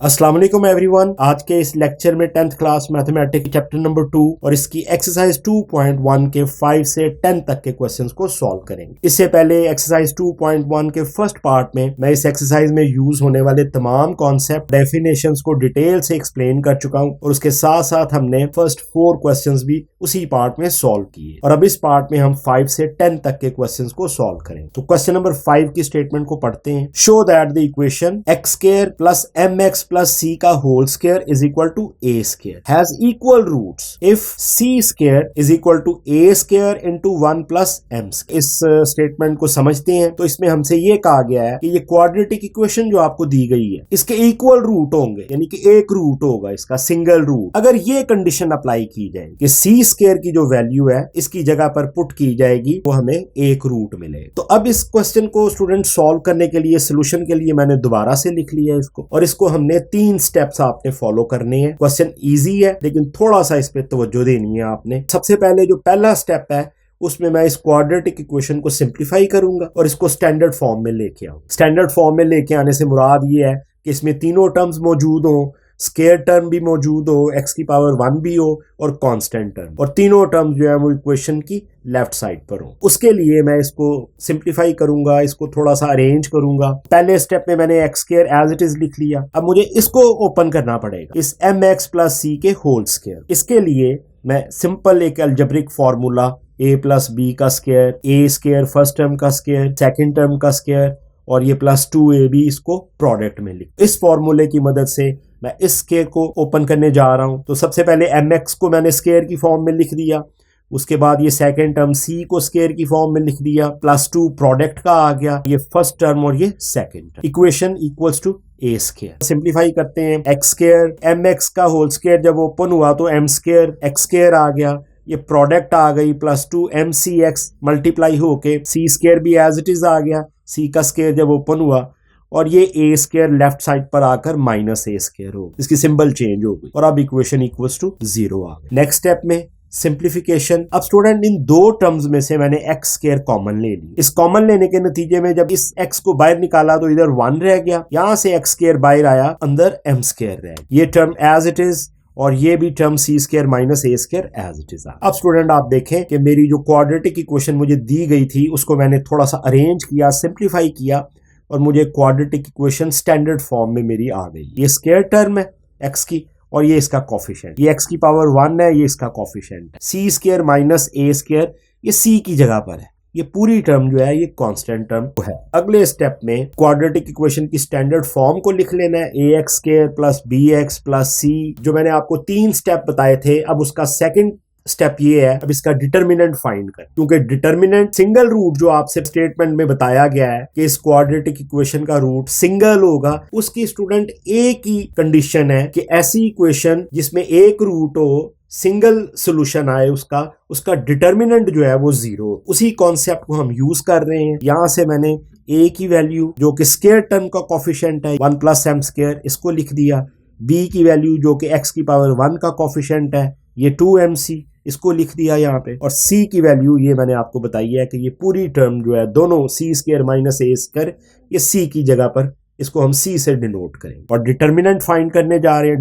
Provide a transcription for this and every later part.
अस्सलाम वालेकुम एवरीवन। आज के इस लेक्चर में 10th class mathematics chapter number 2 और इसकी एक्सरसाइज 2.1 के 5 से 10 तक के क्वेश्चंस को सॉल्व करेंगे। इससे पहले एक्सरसाइज 2.1 के फर्स्ट पार्ट में मैं इस एक्सरसाइज में यूज होने वाले तमाम कॉन्सेप्ट डेफिनेशंस को डिटेल से एक्सप्लेन कर चुका हूं और उसके साथ साथ हमने फर्स्ट 4 क्वेश्चंस भी उसी पार्ट में सॉल्व किए और अब इस पार्ट में हम 5 से 10 तक के क्वेश्चंस को सॉल्व करें। तो क्वेश्चन नंबर 5 की स्टेटमेंट को पढ़ते हैं। Show that the equation x square plus mx plus c का whole square is equal to a square has equal roots if c square is equal to a square into 1 plus m square. इस statement को समझते हैं तो इसमें हमसे ये कहा गया है कि ये क्वाड्रेटिक इक्वेशन जो आपको दी गई है इसके इक्वल रूट होंगे, यानी कि एक रूट होगा इसका सिंगल रूट। अगर ये कंडीशन अप्लाई की जाए कि c स्क्वायर की जो वैल्यू है इसकी जगह पर पुट की जाएगी वो हमें एक रूट मिले। तो अब इस क्वेश्चन को स्टूडेंट सॉल्व करने के लिए सोल्यूशन के लिए मैंने दोबारा से लिख लिया इसको और इसको हमने 3 स्टेप्स आपने फॉलो करने हैं। क्वेश्चन इजी है लेकिन थोड़ा सा इस पे तवज्जो देनी है आपने। सबसे पहले जो पहला स्टेप है उसमें मैं इस क्वाड्रेटिक इक्वेशन को सिंप्लीफाई करूंगा और इसको स्टैंडर्ड फॉर्म में लेके आऊं। स्टैंडर्ड फॉर्म में लेके आने से मुराद ये है कि इसमें तीनों टर्म्स मौजूद हों, स्क्वायर टर्म भी मौजूद हो, x की पावर 1 भी हो और कांस्टेंट टर्म, और तीनों टर्म्स जो है वो इक्वेशन की लेफ्ट साइड पर हो। उसके लिए मैं इसको सिंप्लीफाई करूंगा, इसको थोड़ा सा अरेंज करूंगा। पहले स्टेप में मैंने x square as it is लिख लिया। अब मुझे इसको ओपन करना पड़ेगा, इस mx प्लस c के होल स्क्वायर। इसके लिए मैं सिंपल एक algebraic formula a plus b का square, a square first term का स्क्वायर, सेकेंड टर्म का स्क्वायर और ये प्लस 2ab इसको प्रोडक्ट में लिख। इस फॉर्मूले की मदद से मैं इस स्क्वायर को ओपन करने जा रहा हूं। तो सबसे पहले mx को मैंने स्क्वायर की फॉर्म में लिख दिया, उसके बाद ये सेकंड टर्म c को स्क्वायर की फॉर्म में लिख दिया, प्लस 2 प्रोडक्ट का आ गया, ये फर्स्ट टर्म और ये second term. Equation equals to a square. Simplify करते हैं, x स्क्वायर mx का होल स्क्वायर जब ओपन हुआ तो m स्क्वायर x स्क्वायर आ गया, ये प्रोडक्ट आ गई प्लस 2 mcx मल्टीप्लाई होके c स्क्वायर भी एज इट इज आ गया, c का स्क्वायर जब ओपन हुआ और ये a स्क्वायर लेफ्ट साइड पर आकर माइनस a स्क्वायर हो, इसकी सिंबल चेंज हो गई और अब इक्वेशन इक्वल्स टू 0 आ गई। नेक्स्ट स्टेप में सिंप्लीफिकेशन। अब स्टूडेंट इन दो टर्म्स में से मैंने x स्क्वायर कॉमन ले ली। इस कॉमन लेने के नतीजे में जब इस x को बाहर निकाला तो इधर 1 रह गया, यहां से x स्क्वायर बाहर आया, अंदर m स्क्वायर रह गया। ये टर्म एज इट इज और ये भी term c square minus a square as it is. अब स्टूडेंट आप देखें कि मेरी जो क्वाड्रेटिक इक्वेशन मुझे दी गई थी उसको मैंने थोड़ा सा अरेंज किया, सिंप्लीफाई किया और मुझे क्वाड्रेटिक इक्वेशन स्टैंडर्ड फॉर्म में मेरी आ गई। ये स्क्वायर टर्म है x की और ये इसका कोफिशिएंट, ये x की पावर 1 है, ये इसका कोफिशिएंट है। c square minus a square ये c की जगह पर है, ये पूरी टर्म जो है ये कांस्टेंट टर्म है। अगले स्टेप में क्वाड्रेटिक इक्वेशन की स्टैंडर्ड फॉर्म को लिख लेना है, ax square plus bx plus c। जो मैंने आपको 3 स्टेप बताए थे, अब उसका सेकंड स्टेप ये है अब इसका डिटर्मिनेंट फाइंड कर, क्योंकि डिटर्मिनेंट सिंगल रूट जो आपसे स्टेटमेंट में बताया गया है कि इस क्वाड्रेटिक इक्वेशन का रूट सिंगल होगा, उसकी स्टूडेंट एक ही कंडीशन है कि ऐसी इक्वेशन जिसमें एक रूट हो, सिंगल सोल्यूशन आए उसका डिटर्मिनेंट जो है वो 0। उसी कॉन्सेप्ट को हम यूज कर रहे हैं। यहां से मैंने a की वैल्यू जो कि स्क्वायर टर्म का कोफिशिएंट है 1 प्लस m स्क्वायर, इसको लिख दिया। b की वैल्यू जो कि x की पावर 1 का कोफिशिएंट है ये 2mc, इसको लिख दिया यहाँ पे। और c की वैल्यू ये मैंने आपको बताई है कि ये पूरी टर्म जो है दोनों c square minus a square, ये c की जगह पर इसको हम c से डिनोट करेंगे। और डिटर्मिनेंट फाइंड करने जा रहे हैं,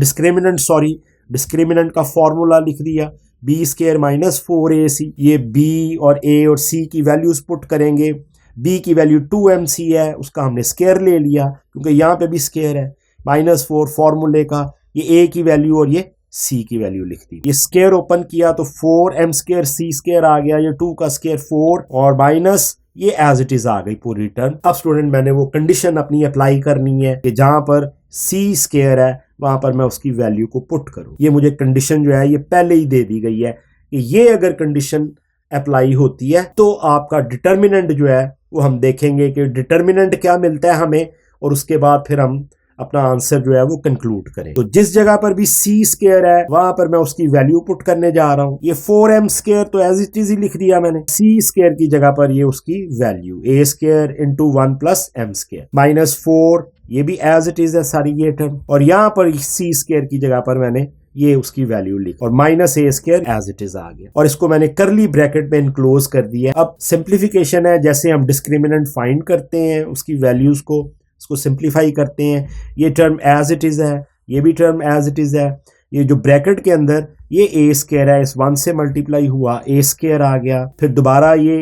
डिस्क्रिमिनेंट का फॉर्मूला लिख दिया, b स्क्वायर माइनस 4ac। ये b और a और c की वैल्यूज पुट करेंगे। b की वैल्यू 2mc है, उसका हमने स्क्वायर ले लिया क्योंकि यहाँ पे भी स्क्वायर है, माइनस 4 फॉर्मूले का, ये a की वैल्यू और ये c की वैल्यू लिख दी। ये स्क्वायर ओपन किया तो 4m स्क्वायर c स्क्वायर आ गया, ये 2 का स्क्वायर 4 और माइनस ये एज इट इज आ गई पूरी टर्म। अब स्टूडेंट मैंने वो कंडीशन अपनी अप्लाई करनी है कि जहां पर c स्क्वायर है वहां पर मैं उसकी वैल्यू को पुट करूं। ये मुझे कंडीशन जो है ये पहले ही दे दी गई है कि ये अगर कंडीशन अप्लाई होती है तो आपका डिटर्मिनेंट जो है वो हम देखेंगे कि डिटर्मिनेंट क्या मिलता है हमें, और उसके बाद फिर हम अपना आंसर जो है वो कंक्लूड करें। तो जिस जगह पर भी c स्क्वायर है वहां पर मैं उसकी वैल्यू पुट करने जा रहा हूं। ये 4m स्क्वायर तो एज इट इज ही लिख दिया मैंने, c स्क्वायर की जगह पर ये उसकी value a square into 1 plus m square minus 4, ये भी एज इट इज है सारी ये टर्म, और यहाँ पर c स्क्वायर की जगह पर मैंने ये उसकी वैल्यू लिखी और minus a square as it is आ गया और इसको मैंने करली ब्रैकेट में इनक्लोज कर दिया। अब सिंप्लीफिकेशन है, जैसे हम डिस्क्रिमिनेंट फाइंड करते हैं उसकी वैल्यूज को, इसको सिंप्लीफाई करते हैं। ये टर्म एज इट इज है, ये भी टर्म एज इट इज है। ये जो ब्रैकेट के अंदर ये ए स्क्वायर है, इस 1 से मल्टीप्लाई हुआ ए स्क्वायर आ गया, फिर दोबारा ये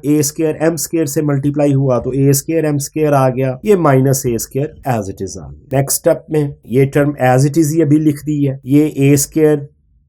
ए स्क्वायर एम स्क्वायर से मल्टीप्लाई हुआ तो ए स्क्वायर एम स्क्वायर आ गया, ये minus A square as it is आ गया। नेक्स्ट स्टेप में ये टर्म एज इट इज ये भी लिख दी है, ये ए स्क्वायर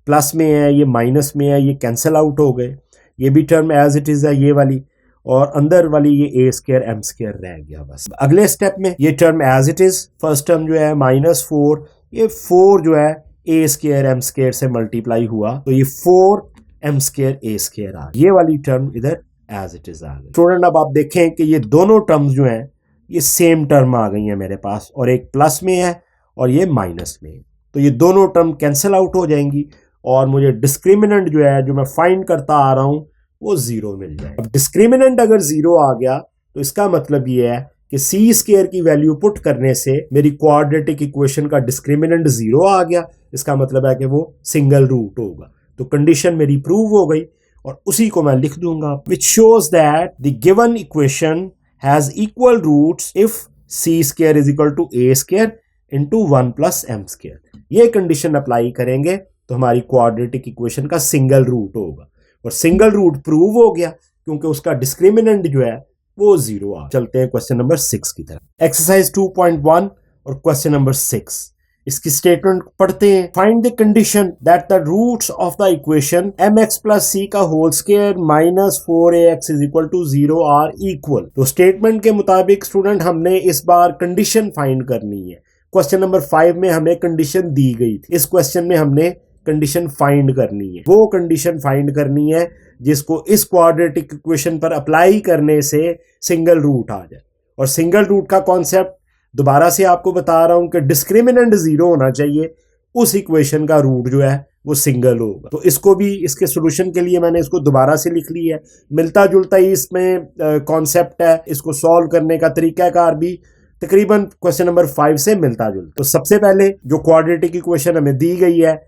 प्लस में है, ये माइनस में है, ये कैंसिल आउट हो गए, ये भी टर्म एज इट इज है ये वाली, और अंदर वाली ये ए स्क्वायर एम स्क्वायर रह गया बस। अगले स्टेप में ये term as it is, first term जो है -4, ये 4 जो है ए स्क्वायर एम स्क्वायर से मल्टीप्लाई हुआ तो ये 4 एम स्क्वायर ए स्क्वायर आ गया, ये वाली टर्म इधर एज इट इज आ गई। स्टूडेंट अब आप देखें कि ये दोनों टर्म्स जो हैं ये सेम टर्म आ गई हैं मेरे पास, और एक प्लस में है और ये माइनस में है, तो ये दोनों टर्म कैंसिल आउट हो जाएंगी और मुझे डिस्क्रिमिनेंट जो है जो मैं फाइंड करता आ रहा हूं वो 0 मिल जाए। अब डिस्क्रिमिनेंट अगर 0 आ गया तो इसका मतलब ये है कि सी स्क्वायर की वैल्यू पुट करने से मेरी क्वाड्रेटिक इक्वेशन का डिस्क्रिमिनेंट 0 आ गया, इसका मतलब है कि वो सिंगल रूट होगा। तो कंडीशन मेरी प्रूव हो गई और उसी को मैं लिख दूंगा, which shows that the given equation has equal roots if c square is equal to a square into 1 plus m square. ये कंडीशन अप्लाई करेंगे तो हमारी क्वाड्रेटिक इक्वेशन का सिंगल रूट होगा, और सिंगल रूट प्रूव हो गया क्योंकि उसका डिस्क्रिमिनेंट जो है वो 0 आ। चलते हैं क्वेश्चन नंबर 6 की तरफ। एक्सरसाइज 2.1 और क्वेश्चन नंबर 6, इसकी स्टेटमेंट पढ़ते हैं। Find the condition that the roots of the equation mx plus C का whole square minus 4ax is equal to 0 are equal. तो स्टेटमेंट के मुताबिक स्टूडेंट हमने इस बार कंडीशन फाइंड करनी है। क्वेश्चन नंबर 5 में हमें कंडीशन दी गई थी, इस क्वेश्चन में हमने कंडीशन फाइंड करनी है। वो कंडीशन फाइंड करनी है जिसको इस क्वाड्रेटिक इक्वेशन पर अप्लाई करने से सिंगल रूट आ जाए, और सिंगल रूट का कॉन्सेप्ट दोबारा से आपको बता रहा हूं कि डिस्क्रिमिनेंट 0 होना चाहिए, उस इक्वेशन का रूट जो है वो सिंगल होगा। तो इसको भी इसके सॉल्यूशन के लिए मैंने इसको दोबारा से लिख ली है, मिलता जुलता ही इसमें कॉन्सेप्ट है, इसको सॉल्व करने का तरीकाकार भी तकरीबन क्वेश्चन नंबर 5 से मिलता जुलता। तो सबसे पहले जो क्वाड्रेटिक इक्वेशन हमें दी गई है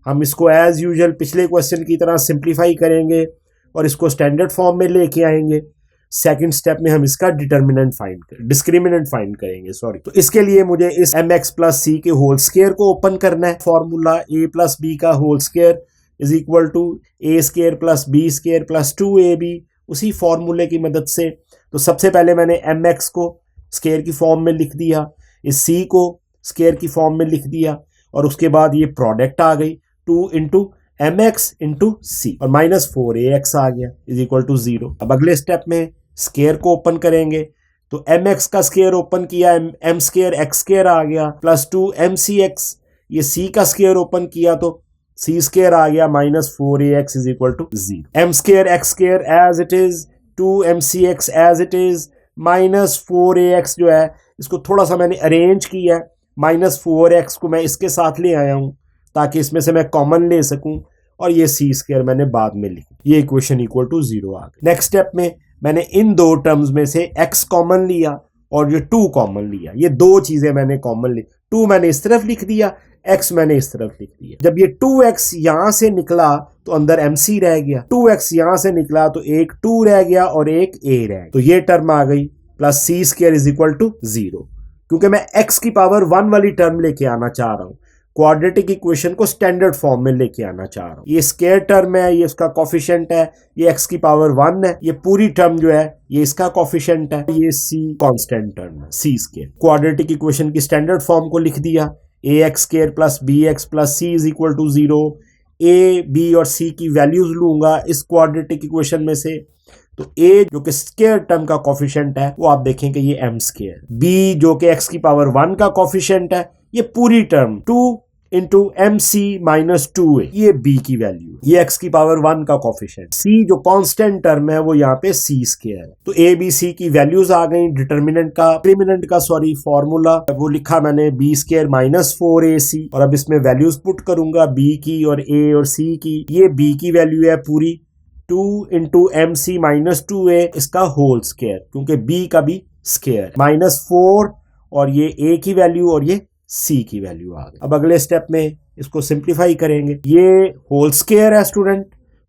हम इसको एज यूजुअल पिछले क्वेश्चन की तरह सिंप्लीफाई करेंगे और इसको स्टैंडर्ड फॉर्म में लेके आएंगे। सेकंड स्टेप में हम इसका डिस्क्रिमिनेंट फाइंड करेंगे तो इसके लिए मुझे इस mx प्लस सी के होल स्क्वायर को ओपन करना है। फॉर्मूला a प्लस बी का whole square is equal to a square plus b square plus 2ab, उसी फॉर्मूले की मदद से। तो सबसे पहले मैंने mx को स्क्वायर की फॉर्म में लिख दिया, इस c को स्क्वायर की फॉर्म में लिख दिया, और उसके बाद ये प्रोडक्ट आ गई 2 इंटू mx इंटू सी, और -4ax आ गया इज इक्वल टू 0। अब अगले स्टेप में स्क्वायर को ओपन करेंगे, तो mx का स्क्वायर ओपन किया, m स्क्वायर x स्क्वायर आ गया प्लस 2mcx, ये c का स्क्वायर ओपन किया तो c स्क्वायर आ गया -4ax is equal to 0। m square x square as it is, 2mcx as it is, -4ax जो है इसको थोड़ा सा मैंने अरेंज किया है, -4x को मैं इसके साथ ले आया हूं ताकि इसमें से मैं कॉमन ले सकूं, और ये सी स्क्वायर मैंने बाद में लिखा, ये इक्वेशन इक्वल टू 0 आ गई। नेक्स्ट स्टेप में मैंने इन दो टर्म्स में से x कॉमन लिया और ये 2 कॉमन लिया, ये दो चीजें मैंने कॉमन ली, 2 मैंने इस तरफ लिख दिया, x मैंने इस तरफ लिख दिया। जब ये 2x यहां से निकला तो अंदर mc रह गया, 2x यहां से निकला तो एक 2 रह गया और एक a रह गया, तो ये टर्म आ गई plus c square is equal to 0। क्योंकि मैं x की पावर 1 वाली टर्म लेके आना चाह रहा हूं, क्वाड्रेटिक इक्वेशन को स्टैंडर्ड फॉर्म में लेके आना चाह रहा हूं। ये स्क्वायर टर्म है, ये इसका कोफिशिएंट है, ये x की पावर 1 है, ये पूरी टर्म जो है ये इसका कोफिशिएंट है, ये c कांस्टेंट टर्म है c स्क्वायर। क्वाड्रेटिक इक्वेशन की स्टैंडर्ड फॉर्म को लिख दिया, ax square plus bx plus c is equal to 0। a b और c की वैल्यूज लूंगा इस क्वाड्रेटिक इक्वेशन में से, तो a जो कि स्क्वायर टर्म का कोफिशिएंट है वो आप देखें कि ये m स्क्वायर, b जो कि x की पावर 1 का कोफिशिएंट है, ये पूरी term 2 into mc minus 2a, ये b की वैल्यू, ये x की पावर 1 का कोफिशिएंट, c जो कांस्टेंट टर्म है वो यहाँ पे c स्क्वायर है। तो a b c की वैल्यूज आ गई, डिटरमिनेंट का फॉर्मूला वो लिखा मैंने b स्क्वायर माइनस 4ac, और अब इसमें वैल्यूज पुट करूंगा b की और a और c की। ये b की वैल्यू है पूरी 2 इंटू mc माइनस 2a, इसका होल स्क्वायर, क्योंकि b का भी स्क्वायर, -4 और ये a की वैल्यू और ये c की वैल्यू आ गई। अब अगले स्टेप में इसको सिंप्लीफाई करेंगे, ये होल स्क्वायर है स्टूडेंट,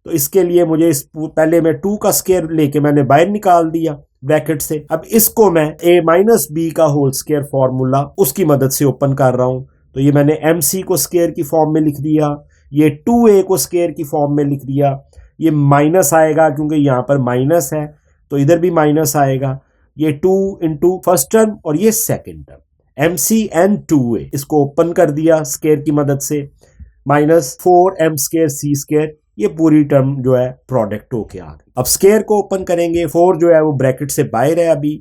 तो इसके लिए मुझे इस पहले मैं 2 का स्क्वायर लेके मैंने बाहर निकाल दिया ब्रैकेट से। अब इसको मैं a माइनस बी का होल स्क्वायर फॉर्मूला उसकी मदद से ओपन कर रहा हूं, तो ये मैंने MC को स्क्वायर की फॉर्म में लिख दिया, ये 2A को स्क्वायर की फॉर्म में लिख दिया, ये माइनस आएगा क्योंकि यहाँ पर माइनस है तो इधर भी माइनस आएगा, ये 2 इंटू फर्स्ट टर्म और ये second term MC and 2A, इसको ओपन कर दिया स्क्वायर की मदद से, minus 4M square C square, ये पूरी टर्म जो है प्रोडक्ट होके आ गई। अब स्क्वायर को ओपन करेंगे, 4 जो है वो ब्रैकेट से बाहर है अभी,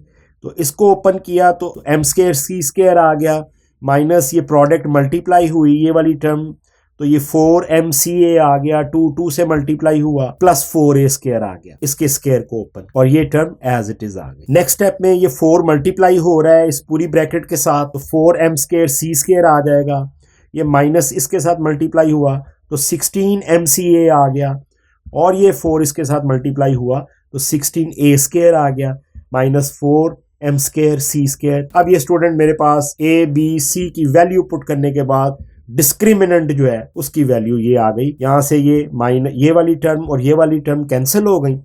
तो इसको ओपन किया तो M स्क्वायर C स्क्वायर आ गया, माइनस ये प्रोडक्ट मल्टीप्लाई हुई ये वाली टर्म, तो ये 4MCA आ गया, 2 से मल्टीप्लाई हुआ, प्लस 4A स्क्वायर आ गया, इसके स्क्वायर को ओपन, और ये टर्म एज इट इज आ गई। नेक्स्ट स्टेप में ये 4 मल्टीप्लाई हो रहा है इस पूरी ब्रैकेट के साथ, तो 4M स्क्वायर C स्क्वायर आ जाएगा, ये माइनस इसके साथ मल्टीप्लाई हुआ तो 16MCA आ गया, और ये 4 इसके साथ मल्टीप्लाई हुआ तो 16A स्क्वायर आ गया, minus 4M square C square. अब ये स्टूडेंट मेरे पास A B C की वैल्यू पुट करने के बाद डिस्क्रिमिनेंट जो है उसकी वैल्यू ये आ गई, यहां से ये वाली टर्म और ये वाली टर्म कैंसिल हो गई,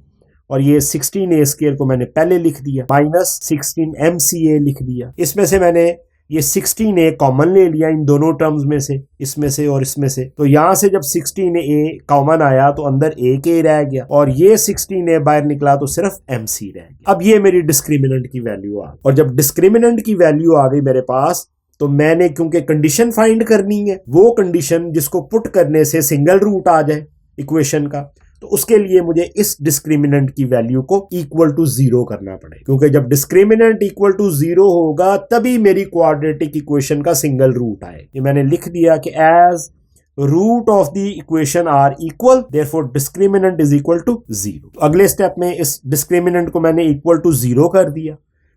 और ये 16A स्क्वायर को मैंने पहले लिख दिया, माइनस 16MCA लिख दिया। इसमें से मैंने ये 16A कॉमन ले लिया इन दोनों टर्म्स में से, इसमें से और इसमें से, तो यहां से जब 16A कॉमन आया तो अंदर AK रह गया, और ये 16A बाहर निकला तो सिर्फ MC रह गया। अब ये मेरी डिस्क्रिमिनेंट की वैल्यू आ गई, और जब डिस्क्रिमिनेंट की वैल्यू आ गई मेरे पास, तो मैंने क्योंकि कंडीशन फाइंड करनी है, वो कंडीशन जिसको पुट करने से सिंगल रूट आ जाए इक्वेशन का, तो उसके लिए मुझे इस डिस्क्रिमिनेंट की वैल्यू को इक्वल टू 0 करना पड़ेगा, क्योंकि जब डिस्क्रिमिनेंट इक्वल टू 0 होगा तभी मेरी क्वाड्रेटिक इक्वेशन का सिंगल रूट आए। ये मैंने लिख दिया कि as root of the equation are equal, therefore discriminant is equal to 0। अगले स्टेप में इस डिस्क्रिमिनेंट को मैंने इक्वल टू 0 कर दिया,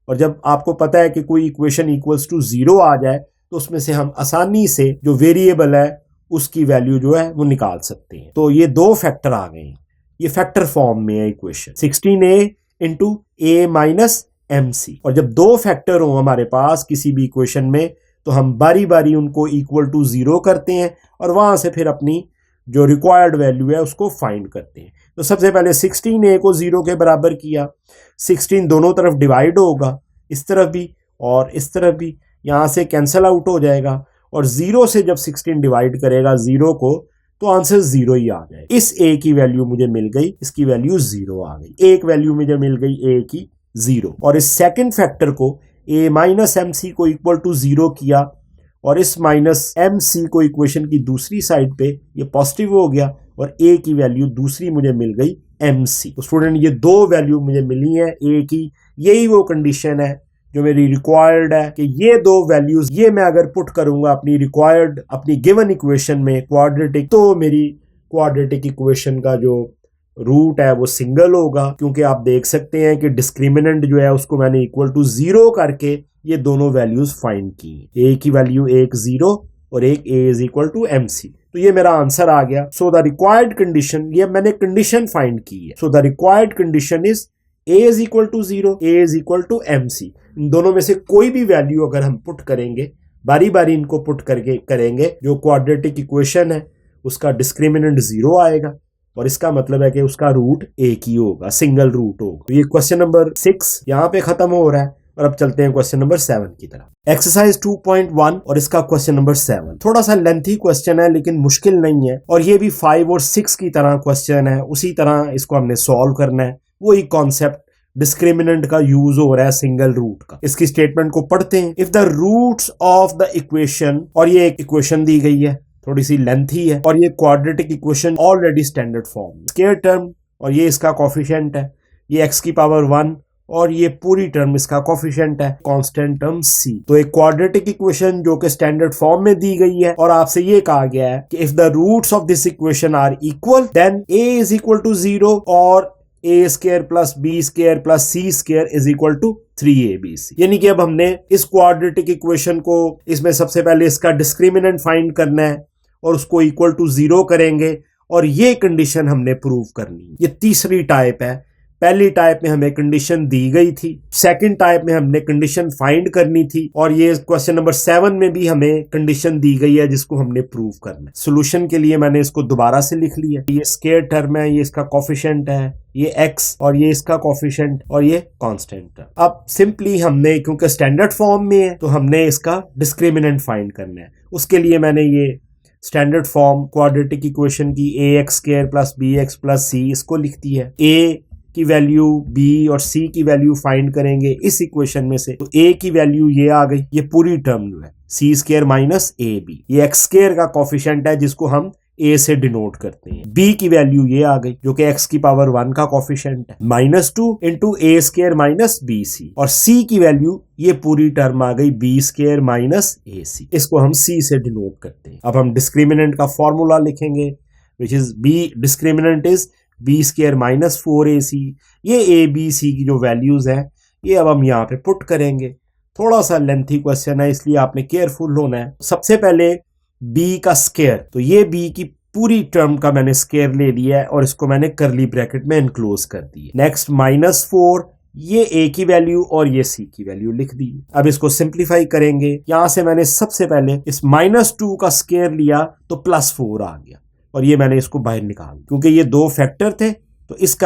और जब आपको पता है कि कोई इक्वेशन इक्वल्स टू 0 आ जाए तो उसमें से हम आसानी से जो वेरिएबल है उसकी वैल्यू जो है वो निकाल सकते हैं। तो ये 2 फैक्टर आ गए हैं, ये फैक्टर फॉर्म में है equation 16A into A minus MC, और जब 2 फैक्टर हो हमारे पास किसी भी इक्वेशन में तो हम बारी बारी उनको इक्वल टू 0 करते हैं, और वहां से फिर अपनी जो रिक्वायर्ड वैल्यू है उसको फाइंड करते हैं। तो सबसे पहले 16A को 0 के बराबर किया, 16 दोनों तरफ डिवाइड होगा, इस तरफ भी और इस तरफ भी, यहां से कैंसल आउट हो जाएगा, और 0 से जब 16 डिवाइड करेगा 0 को तो आंसर 0 ही आ जाए। इस A की वैल्यू मुझे मिल गई, इसकी वैल्यू 0 आ गई, एक वैल्यू मुझे मिल गई A की 0, और इस सेकंड फैक्टर को A माइनस MC को इक्वल टू 0 किया, और इस माइनस MC को इक्वेशन की दूसरी साइड पे ये पॉजिटिव हो गया, और A की वैल्यू दूसरी मुझे मिल गई MC। तो स्टूडेंट ये 2 वैल्यू मुझे मिली है A की, यही वो कंडीशन है जो मेरी रिक्वायर्ड है कि ये 2 वैल्यूज ये मैं अगर पुट करूंगा अपनी रिक्वायर्ड अपनी गिवन इक्वेशन में क्वाड्रेटिक, तो मेरी क्वाड्रेटिक इक्वेशन का जो रूट है वो सिंगल होगा, क्योंकि आप देख सकते हैं कि डिस्क्रिमिनेंट जो है उसको मैंने इक्वल टू 0 करके ये दोनों वैल्यूज फाइंड की, A की वैल्यू एक 0 और एक A is equal to MC। तो ये मेरा आंसर आ गया। सो द रिक्वायर्ड कंडीशन, ये मैंने कंडीशन फाइंड की है, so the required condition is A is equal to 0, A is equal to MC। इन दोनों में से कोई भी वैल्यू अगर हम पुट करेंगे, बारी बारी इनको पुट करके करेंगे, जो क्वाड्रेटिक इक्वेशन है उसका डिस्क्रिमिनेंट 0 आएगा, और इसका मतलब है कि उसका रूट एक ही होगा, सिंगल रूट होगा। तो ये क्वेश्चन नंबर 6 यहाँ पे खत्म हो रहा है, और अब चलते हैं क्वेश्चन नंबर 7 की तरफ। एक्सरसाइज 2.1 और इसका क्वेश्चन नंबर 7 थोड़ा सा लेंथी क्वेश्चन है लेकिन मुश्किल नहीं है, और ये भी 5 और 6 की तरह क्वेश्चन है, उसी तरह इसको हमने सॉल्व करना है। वही कॉन्सेप्ट डिस्क्रिमिनेंट का यूज हो रहा है सिंगल रूट का। इसकी स्टेटमेंट को पढ़ते हैं। If the roots of the equation, और ये एक इक्वेशन दी गई है, थोड़ी सी लेंथी है, और ये quadratic equation already standard form, square term और ये इसका कोफिशिएंट है, ये x की पावर 1 और ये पूरी टर्म इसका कोफिशिएंट है, कांस्टेंट टर्म c। तो एक क्वाड्रेटिक इक्वेशन जो कि स्टैंडर्ड फॉर्म में दी गई है, और आपसे ये कहा गया है कि if the roots of this equation are equal then a is equal to 0 और a square plus b square plus c square is equal to 3abc। यानी कि अब हमने इस क्वाड्रेटिक इक्वेशन को, इसमें सबसे पहले इसका डिस्क्रिमिनेंट फाइंड करना है और उसको इक्वल टू 0 करेंगे, और ये कंडीशन हमने प्रूव करनी है। ये तीसरी टाइप है। पहली टाइप में हमें कंडीशन दी गई थी, सेकंड टाइप में हमने कंडीशन फाइंड करनी थी, और ये क्वेश्चन नंबर 7 में भी हमें कंडीशन दी गई है जिसको हमने प्रूव करना है। सॉल्यूशन के लिए मैंने इसको दोबारा से लिख लिया। ये स्क्वायर टर्म है, ये इसका कोफिशिएंट है, ये x और ये इसका कोफिशिएंट और ये कांस्टेंट है। अब सिंपली हमने, क्योंकि स्टैंडर्ड फॉर्म में है, तो हमने इसका डिस्क्रिमिनेंट फाइंड करना है। उसके लिए मैंने ये स्टैंडर्ड फॉर्म क्वाड्रेटिक इक्वेशन की ax² + bx + c इसको लिख दी है। a की वैल्यू b और c की वैल्यू फाइंड करेंगे इस इक्वेशन में से, तो a की वैल्यू ये आ गई, ये पूरी टर्म जो है c² - ab, ये x² का कोफिशिएंट है जिसको हम a से डिनोट करते हैं। b की वैल्यू ये आ गई जो कि x⁻1 का कोफिशिएंट है, -2 × a² - bc, और c की वैल्यू ये पूरी टर्म आ गई b² - ac, इसको हम c से डिनोट करते हैं। अब हम डिस्क्रिमिनेंट का फॉर्मूला लिखेंगे, which is b discriminant is b² - 4ac। ये a b c की जो वैल्यूज है ये अब हम यहाँ पे पुट करेंगे। थोड़ा सा लेंथी क्वेश्चन है इसलिए आपने केयरफुल होना है। सबसे पहले b का स्क्वायर, तो ये b की पूरी टर्म का मैंने स्क्वायर ले लिया है और इसको मैंने करली ब्रैकेट में एनक्लोज कर दिया। नेक्स्ट -4, ये a की वैल्यू और ये c की वैल्यू लिख दी। अब इसको सिंप्लीफाई करेंगे। यहां से मैंने सबसे पहले इस -2 का स्क्वायर लिया तो +4 आ गया और ये मैंने इसको बाहर निकाल, क्योंकि ये दो फैक्टर थे तो इस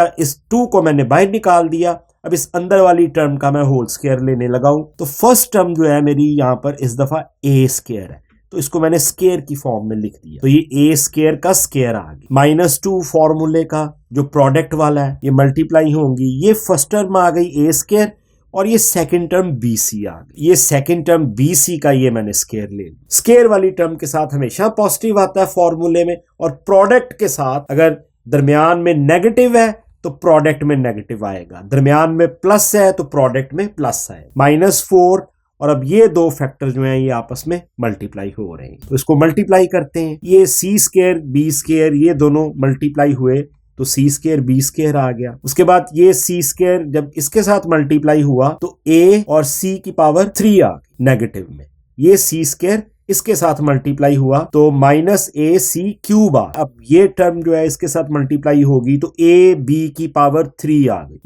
2 को मैंने बाहर निकाल दिया। अब इस अंदर वाली टर्म का मैं होल स्क्वायर लेने लगा हूं, तो फर्स्ट टर्म जो है मेरी यहां पर इस दफा a² है, तो इसको मैंने स्क्वायर की फॉर्म में लिख दिया, तो ये a² का स्क्वायर आ गया। -2 फॉर्मूले का जो प्रोडक्ट वाला है ये मल्टीप्लाई होंगी, ये फर्स्ट टर्म आ गई a² और ये सेकंड टर्म bc आ गई। ये सेकंड टर्म bc का ये मैंने स्क्वायर ले लिया। स्क्वायर वाली टर्म के साथ हमेशा पॉजिटिव आता है फॉर्मूले में, और प्रोडक्ट के साथ अगर दरमियान में नेगेटिव है तो प्रोडक्ट में नेगेटिव आएगा, दरमियान में प्लस है तो प्रोडक्ट में प्लस आएगा। -4, और अब ये दो फैक्टर जो हैं ये आपस में मल्टीप्लाई हो रहे हैं, तो इसको मल्टीप्लाई करते हैं। ये c² b² ये दोनों मल्टीप्लाई हुए तो c² b² आ गया। उसके बाद ये c² जब इसके साथ मल्टीप्लाई हुआ तो a और c की पावर 3 आ गई नेगेटिव में। ये c² इसके साथ मल्टीप्लाई हुआ तो -ac³ आ। अब ये टर्म जो है इसके साथ मल्टीप्लाई होगी तो a b की पावर 3 आ गई,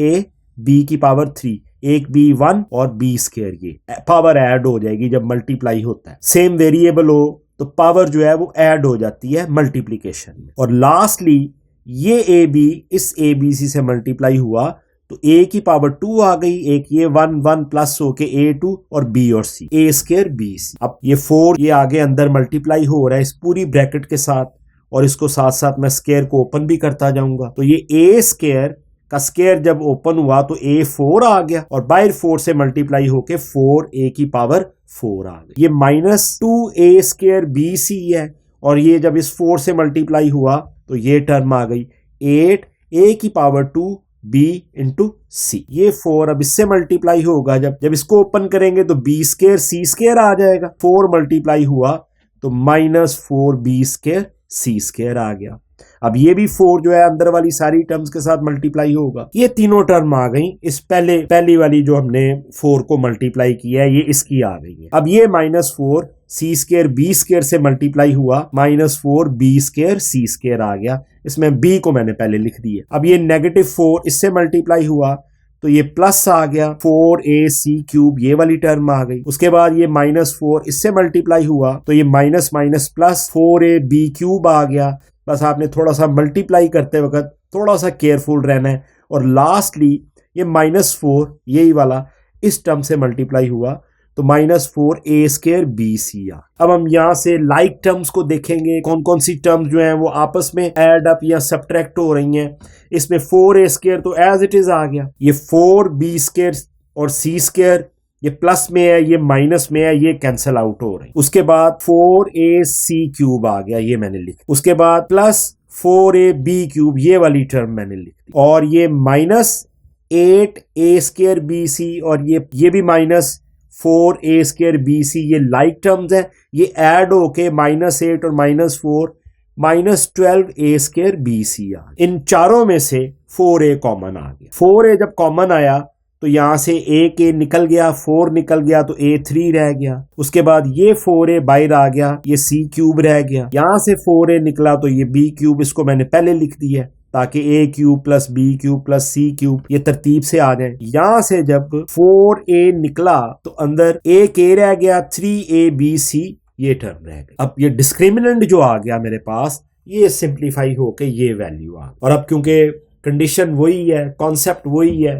-a b की पावर 3, एक b 1 और b², ये पावर ऐड हो जाएगी जब मल्टीप्लाई होता है। सेम वेरिएबल हो तो पावर जो है वो ऐड हो जाती है मल्टीप्लीकेशन में। और लास्टली ये ab इस abc से मल्टीप्लाई हुआ तो a की पावर 2 आ गई, एक ये 1 प्लस होके a2 और b और c, a² bc। अब ये 4 ये आगे अंदर मल्टीप्लाई हो रहा है इस पूरी ब्रैकेट के साथ, और इसको साथ साथ मैं स्क्वायर को ओपन भी करता जाऊंगा, तो ये a² का स्क्वायर जब ओपन हुआ तो a4 आ गया और बाहर 4 से मल्टीप्लाई होके 4a की पावर 4 आ गई। ये -2a² bc है, और ये जब इस 4 से मल्टीप्लाई हुआ तो ये टर्म आ गई 8a की पावर 2 b × c। ये 4 अब इससे मल्टीप्लाई होगा, जब इसको ओपन करेंगे तो b² c² आ जाएगा। 4 मल्टीप्लाई हुआ तो -4b² c² आ गया। अब ये भी 4 जो है अंदर वाली सारी टर्म्स के साथ मल्टीप्लाई होगा। ये तीनों टर्म आ गई, इस पहली वाली जो हमने 4 को मल्टीप्लाई किया है ये इसकी आ गई है। अब ये -4 c² b² से मल्टीप्लाई हुआ, -4 b² c² आ गया। इसमें b को मैंने पहले लिख दिया। अब ये -4 इससे मल्टीप्लाई हुआ तो ये प्लस आ गया, 4ac³ ये वाली टर्म आ गई। उसके बाद ये -4 इससे मल्टीप्लाई हुआ तो ये माइनस प्लस 4ab³ आ गया। बस आपने थोड़ा सा मल्टीप्लाई करते वक्त थोड़ा सा केयरफुल रहना है। और लास्टली ये -4 यही वाला इस टर्म से मल्टीप्लाई हुआ तो -4a² bc आ। अब हम यहाँ से लाइक टर्म्स को देखेंगे, कौन कौन सी टर्म्स जो हैं वो आपस में ऐड अप या सब्ट्रैक्ट हो रही हैं। इसमें 4a² तो एज इट इज आ गया, ये 4b² और c² ये प्लस में है, ये माइनस में है, ये कैंसिल आउट हो रहे हैं। उसके बाद 4ac³ आ गया, ये मैंने लिखा। उसके बाद प्लस 4ab³ ये वाली टर्म मैंने लिख दी, और ये -8a² bc और ये भी -4a² bc ये लाइक टर्म्स है, ये ऐड होके -8 और -4 -12a² bc आ। इन चारों में से 4a कॉमन आ गया। 4a जब कॉमन आया तो यहां से एक a निकल गया, 4 निकल गया तो a3 रह गया। उसके बाद ये 4a बाहर आ गया, ये c³ रह गया। यहां से 4a निकला तो ये b³, इसको मैंने पहले लिख दिया ताकि a³ + b³ + c³ ये तरतीब से आ जाए। यहां से जब 4a निकला तो अंदर एक a रह गया, 3abc ये टर्म रह गई। अब ये डिस्क्रिमिनेंट जो आ गया मेरे पास ये सिंप्लीफाई होके ये वैल्यू आ। और अब क्योंकि कंडीशन वही है, कॉन्सेप्ट वही है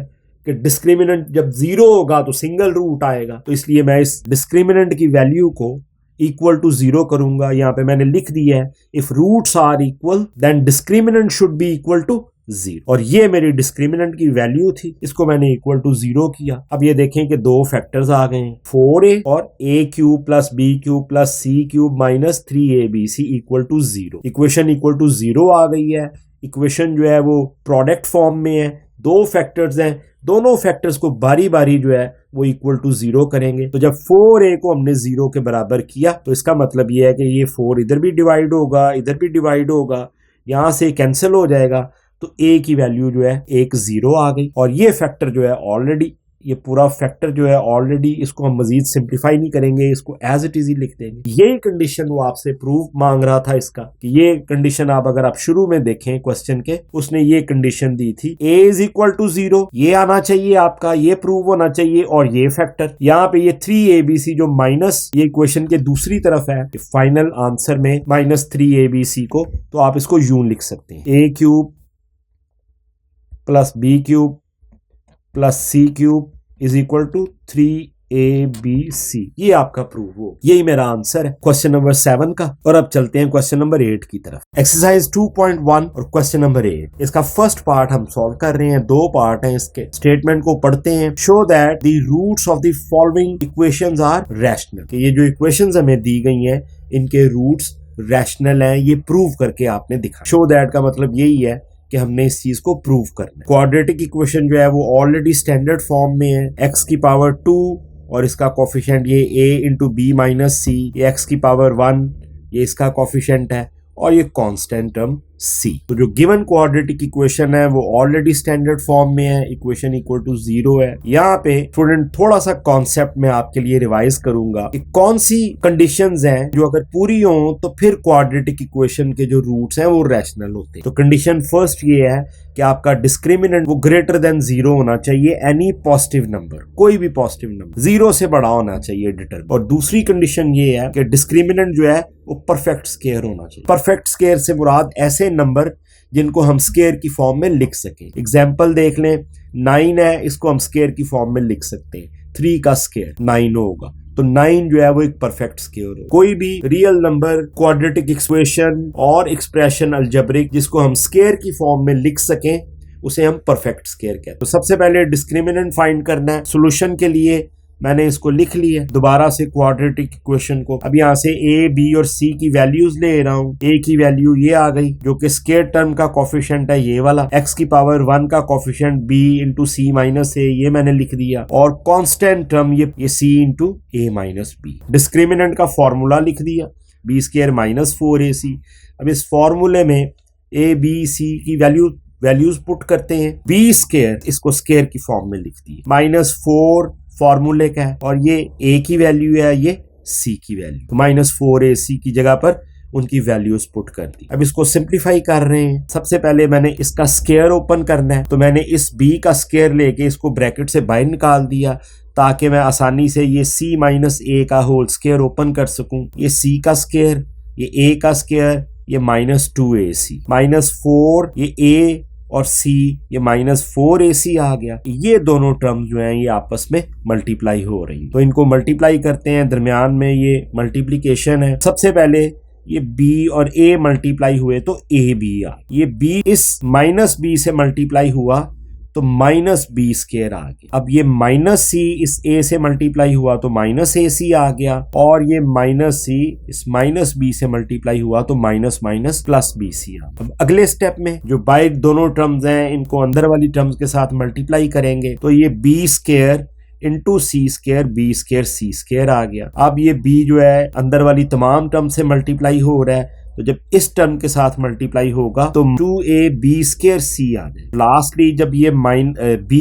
कि डिस्क्रिमिनेंट जब जीरो होगा तो सिंगल रूट आएगा। तो इसलिए मैं इस डिस्क्रिमिनेंट की वैल्यू को इक्वल टू जीरो करूंगा। यहाँ पे मैंने लिख दिया है if roots are equal then discriminant should be equal to zero, और ये मेरी डिस्क्रिमिनेंट की वैल्यू थी, इसको मैंने इक्वल टू जीरो किया। अब ये देखें कि दो फैक्टर्स आ गए हैं, 4a और a cube plus b cube plus c cube minus 3abc equal to zero. Equation equal to zero आ गई है। इक्वेशन जो है वो प्रोडक्ट फॉर्म में है, दो फैक्टर्स हैं, दोनों फैक्टर्स को बारी बारी जो है वो इक्वल टू जीरो करेंगे। तो जब 4a को हमने जीरो के बराबर किया तो इसका मतलब ये है कि ये 4 इधर भी डिवाइड होगा, इधर भी डिवाइड होगा, यहां से कैंसिल हो जाएगा, तो a की वैल्यू जो है एक जीरो आ गई। और ये फैक्टर जो है ऑलरेडी, ये पूरा फैक्टर जो है ऑलरेडी, इसको हम मजीद सिंप्लीफाई नहीं करेंगे, इसको एज इट इज ही लिख देंगे। यही कंडीशन वो आपसे प्रूफ मांग रहा था इसका, कि ये कंडीशन आप अगर आप शुरू में देखें क्वेश्चन के, उसने ये कंडीशन दी थी a is equal to zero, ये आना चाहिए आपका, ये प्रूव होना चाहिए, और ये फैक्टर यहाँ पे ये 3abc जो माइनस ये इक्वेशन के दूसरी तरफ है, फाइनल आंसर में माइनस 3abc को, तो आप इसको यूं लिख सकते हैं a cube plus b cube plus c cube is equal to 3abc। ये आपका प्रूफ हो, यही मेरा आंसर है क्वेश्चन नंबर 7 का। और अब चलते हैं क्वेश्चन नंबर 8 की तरफ। एक्सरसाइज 2.1 और क्वेश्चन नंबर 8, इसका फर्स्ट पार्ट हम सॉल्व कर रहे हैं, दो पार्ट हैं इसके। स्टेटमेंट को पढ़ते हैं। Show that the roots of the following equations are rational. ये जो इक्वेशंस हमें दी गई हैं इनके रूट्स रैशनल हैं, ये प्रूव करके आपने दिखा। शो दैट का मतलब यही है कि हमने इस चीज को प्रूव करना है। क्वाड्रेटिक इक्वेशन जो है वो ऑलरेडी स्टैंडर्ड फॉर्म में है, x की पावर 2 और इसका कोफिशिएंट ये a इंटू बी माइनस सी, ये x की पावर 1 ये इसका कोफिशिएंट है, और ये कांस्टेंट टर्म c। तो जो गिवन क्वाड्रेटिक इक्वेशन है वो ऑलरेडी स्टैंडर्ड फॉर्म में है, इक्वेशन इक्वल टू जीरो है। यहाँ पे स्टूडेंट थोड़ा सा कॉन्सेप्ट में आपके लिए रिवाइज करूंगा कि कौन सी कंडीशंस हैं जो अगर पूरी हो तो फिर क्वाड्रेटिक इक्वेशन के जो रूट्स हैं वो रैशनल होते हैं। तो कंडीशन फर्स्ट ये है कि आपका डिस्क्रिमिनेंट वो ग्रेटर देन जीरो होना चाहिए, एनी पॉजिटिव नंबर, कोई भी पॉजिटिव नंबर जीरो से बड़ा होना चाहिए डिटरमिनेंट। और दूसरी कंडीशन ये है कि डिस्क्रिमिनेंट जो है वो परफेक्ट स्क्वायर होना चाहिए। परफेक्ट स्क्वायर से मुराद ऐसे नंबर जिनको हम स्क्वायर की फॉर्म में लिख सकें। एग्जाम्पल देख लें, 9 है, इसको हम स्क्वायर की फॉर्म में लिख सकते हैं, 3 का स्क्वायर 9 होगा, तो 9 जो है वो एक परफेक्ट स्क्वायर होगा। कोई भी रियल नंबर, क्वाड्रेटिक इक्वेशन और एक्सप्रेशन अलजेब्रिक जिसको हम स्क्वायर की फॉर्म में लिख सकें उसे हम परफेक्ट स्क्वायर कहते हैं। तो सबसे पहले डिस्क्रिमिनेंट फाइंड करना है। सॉल्यूशन के लिए मैंने इसको लिख लिया दोबारा से क्वाड्रेटिक इक्वेशन को। अब यहाँ से a, b और c की वैल्यूज ले रहा हूँ। a की वैल्यू ये आ गई जो कि स्क्वायर टर्म का कोफिशिएंट है ये वाला, x की पावर 1 का coefficient b into c minus a, ये मैंने लिख दिया, और कांस्टेंट टर्म ये c into a minus b। Discriminant का फॉर्मूला लिख दिया, b स्क्वायर माइनस 4ac। अब इस फॉर्मूले में a, b, c की वैल्यूज पुट करते हैं। b स्क्वायर इसको स्क्वायर की फॉर्म में लिख दिया, माइनस 4 फॉर्मूले का है, और ये a की वैल्यू है, ये c की वैल्यू, तो माइनस 4ac की जगह पर उनकी वैल्यूज पुट कर दी। अब इसको सिंप्लीफाई कर रहे हैं। सबसे पहले मैंने इसका स्क्वायर ओपन करना है, तो मैंने इस b का स्क्वायर लेके इसको ब्रैकेट से बाहर निकाल दिया ताकि मैं आसानी से ये c माइनस a का होल स्क्वायर ओपन कर सकूं। ये c का स्क्वायर, ये a का स्क्वायर, ये माइनस 2ac, माइनस 4 ये a और c, ये माइनस 4ac आ गया। ये दोनों टर्म्स जो हैं ये आपस में मल्टीप्लाई हो रही, तो इनको मल्टीप्लाई करते हैं। दरमियान में ये मल्टीप्लिकेशन है। सबसे पहले ये b और a मल्टीप्लाई हुए तो ab आ, ये b इस माइनस b से मल्टीप्लाई हुआ तो माइनस b स्क्वायर आ गया। अब ये माइनस c इस a से मल्टीप्लाई हुआ तो माइनस ac आ गया, और ये माइनस c इस माइनस b से मल्टीप्लाई हुआ तो माइनस माइनस प्लस bc आ। अब अगले स्टेप में जो बाई दोनों टर्म्स हैं इनको अंदर वाली टर्म्स के साथ मल्टीप्लाई करेंगे, तो ये b स्क्वायर इंटू सी स्क्वायर, बी स्क्वायर सी स्क्वायर आ गया। अब ये b जो है अंदर वाली तमाम टर्म से मल्टीप्लाई हो रहा है, तो जब इस टर्म के साथ मल्टीप्लाई होगा तो 2ab स्क्वायर c आ जाए। लास्टली जब ये b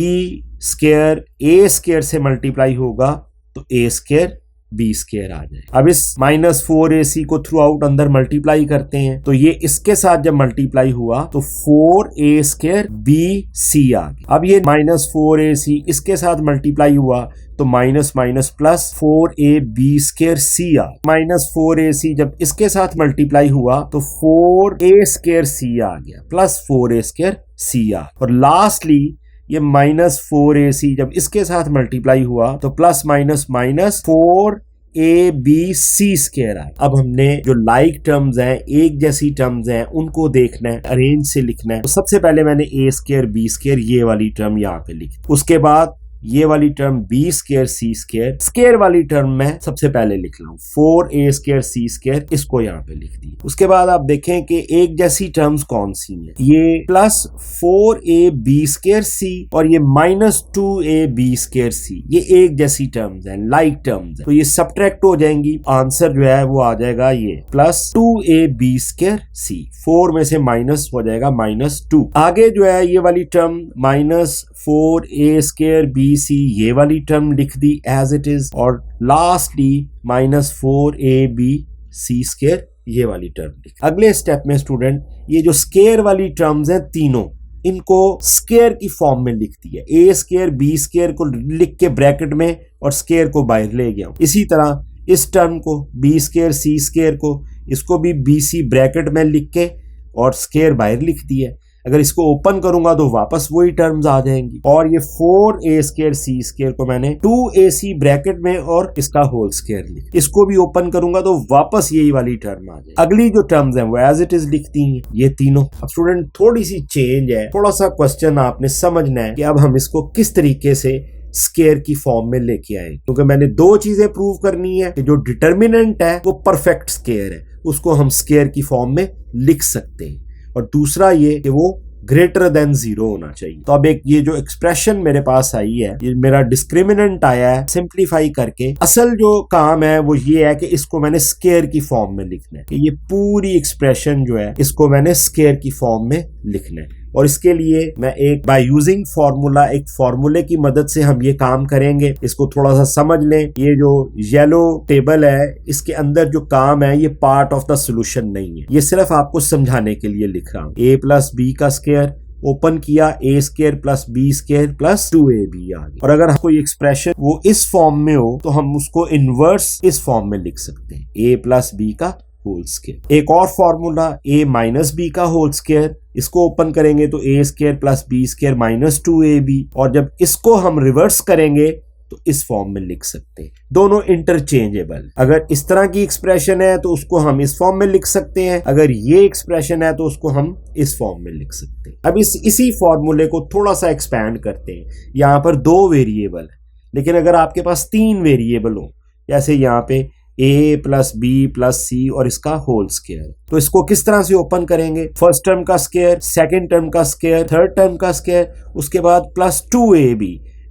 स्क्वायर a स्क्वायर से मल्टीप्लाई होगा तो a स्क्वायर b स्क्वायर आ जाए। अब इस माइनस 4ac को थ्रू आउट अंदर मल्टीप्लाई करते हैं, तो ये इसके साथ जब मल्टीप्लाई हुआ तो 4a स्क्वायर bc आ गया। अब ये माइनस 4ac इसके साथ मल्टीप्लाई हुआ तो माइनस माइनस प्लस 4ab² आ, माइनस 4ac जब इसके साथ मल्टीप्लाई हुआ तो 4a² आ गया प्लस 4a² आ, और लास्टली ये माइनस 4ac जब इसके साथ मल्टीप्लाई हुआ तो प्लस माइनस माइनस 4abc² आए। अब हमने जो लाइक टर्म्स हैं, एक जैसी टर्म्स हैं, उनको देखना है, अरेंज से लिखना है। तो सबसे पहले मैंने a² b² ये वाली टर्म यहाँ पे लिखी, उसके बाद ये वाली टर्म b² c², स्क्वायर वाली टर्म में सबसे पहले लिख रहा हूँ 4a² c², इसको यहाँ पे लिख दी। उसके बाद आप देखें कि एक जैसी टर्म्स कौन सी हैं, ये प्लस 4ab² c और ये माइनस 2ab² c, ये एक जैसी टर्म्स हैं, लाइक टर्म्स हैं, तो ये सब्ट्रैक्ट हो जाएंगी। आंसर जो है वो आ जाएगा ये प्लस 2ab² c, 4 में से माइनस हो जाएगा -2। आगे जो है ये वाली टर्म माइनस 4a² bc, ये वाली टर्म लिख दी एज इट इज, और लास्टली माइनस 4abc², ये वाली टर्म लिख। अगले स्टेप में स्टूडेंट ये जो स्क्वायर वाली टर्म्स हैं तीनों, इनको स्क्वायर की फॉर्म में लिख दिया, a² b² को लिख के ब्रैकेट में और स्क्वायर को बाहर ले गया। इसी तरह इस टर्म को b² c² को, इसको भी bc ब्रैकेट में लिख के और स्क्वायर बाहर लिख दिया। अगर इसको ओपन करूंगा तो वापस वही टर्म्स आ जाएंगी, और ये 4a² c² को मैंने 2ac ब्रैकेट में और इसका होल स्क्वायर लिख, इसको भी ओपन करूंगा तो वापस यही वाली टर्म आ जाएगी। अगली जो टर्म्स हैं वो एज इट इज लिखती हैं ये तीनों। अब स्टूडेंट थोड़ी सी चेंज है, थोड़ा सा क्वेश्चन आपने समझना है कि अब हम इसको किस तरीके से स्क्वायर की फॉर्म में लेके आए, क्योंकि मैंने दो चीजें प्रूव करनी है कि जो डिटर्मिनेंट है वो परफेक्ट स्क्वायर है, उसको हम स्क्वायर की फॉर्म में लिख सकते हैं, और दूसरा ये कि वो ग्रेटर देन 0 होना चाहिए। तो अब एक ये जो एक्सप्रेशन मेरे पास आई है, ये मेरा डिस्क्रिमिनेंट आया है, सिंप्लीफाई करके असल जो काम है वो ये है कि इसको मैंने स्क्वायर की फॉर्म में लिखना है, कि ये पूरी एक्सप्रेशन जो है इसको मैंने स्क्वायर की फॉर्म में लिखना है। और इसके लिए मैं एक बाय यूजिंग फॉर्मूला, एक फॉर्मूले की मदद से हम ये काम करेंगे। इसको थोड़ा सा समझ लें, ये जो येलो टेबल है इसके अंदर जो काम है ये पार्ट ऑफ द सॉल्यूशन नहीं है, ये सिर्फ आपको समझाने के लिए लिख रहा हूं। a प्लस b का स्क्वायर ओपन किया, a² plus b² plus 2ab आ गया, और अगर कोई एक्सप्रेशन वो इस फॉर्म में हो तो हम उसको इनवर्स इस फॉर्म में लिख सकते हैं, a प्लस b का होल स्क्वायर। एक और फॉर्मूला a माइनस b का होल स्क्वायर, इसको ओपन करेंगे तो a² plus b² minus 2ab, और जब इसको हम रिवर्स करेंगे तो इस फॉर्म में लिख सकते हैं। दोनों इंटरचेंजेबल, अगर इस तरह की एक्सप्रेशन है तो उसको हम इस फॉर्म में लिख सकते हैं, अगर ये एक्सप्रेशन है तो उसको हम इस फॉर्म में लिख सकते हैं। अब इसी फॉर्मूले को थोड़ा सा एक्सपैंड करते हैं। यहाँ पर 2 वेरिएबल है, लेकिन अगर आपके पास 3 वेरिएबल हो, जैसे यहाँ पे a plus b plus c और इसका होल स्क्वायर, तो इसको किस तरह से ओपन करेंगे, फर्स्ट टर्म का स्क्वायर, सेकंड टर्म का स्क्वायर, थर्ड टर्म का स्क्वायर, उसके बाद प्लस 2ab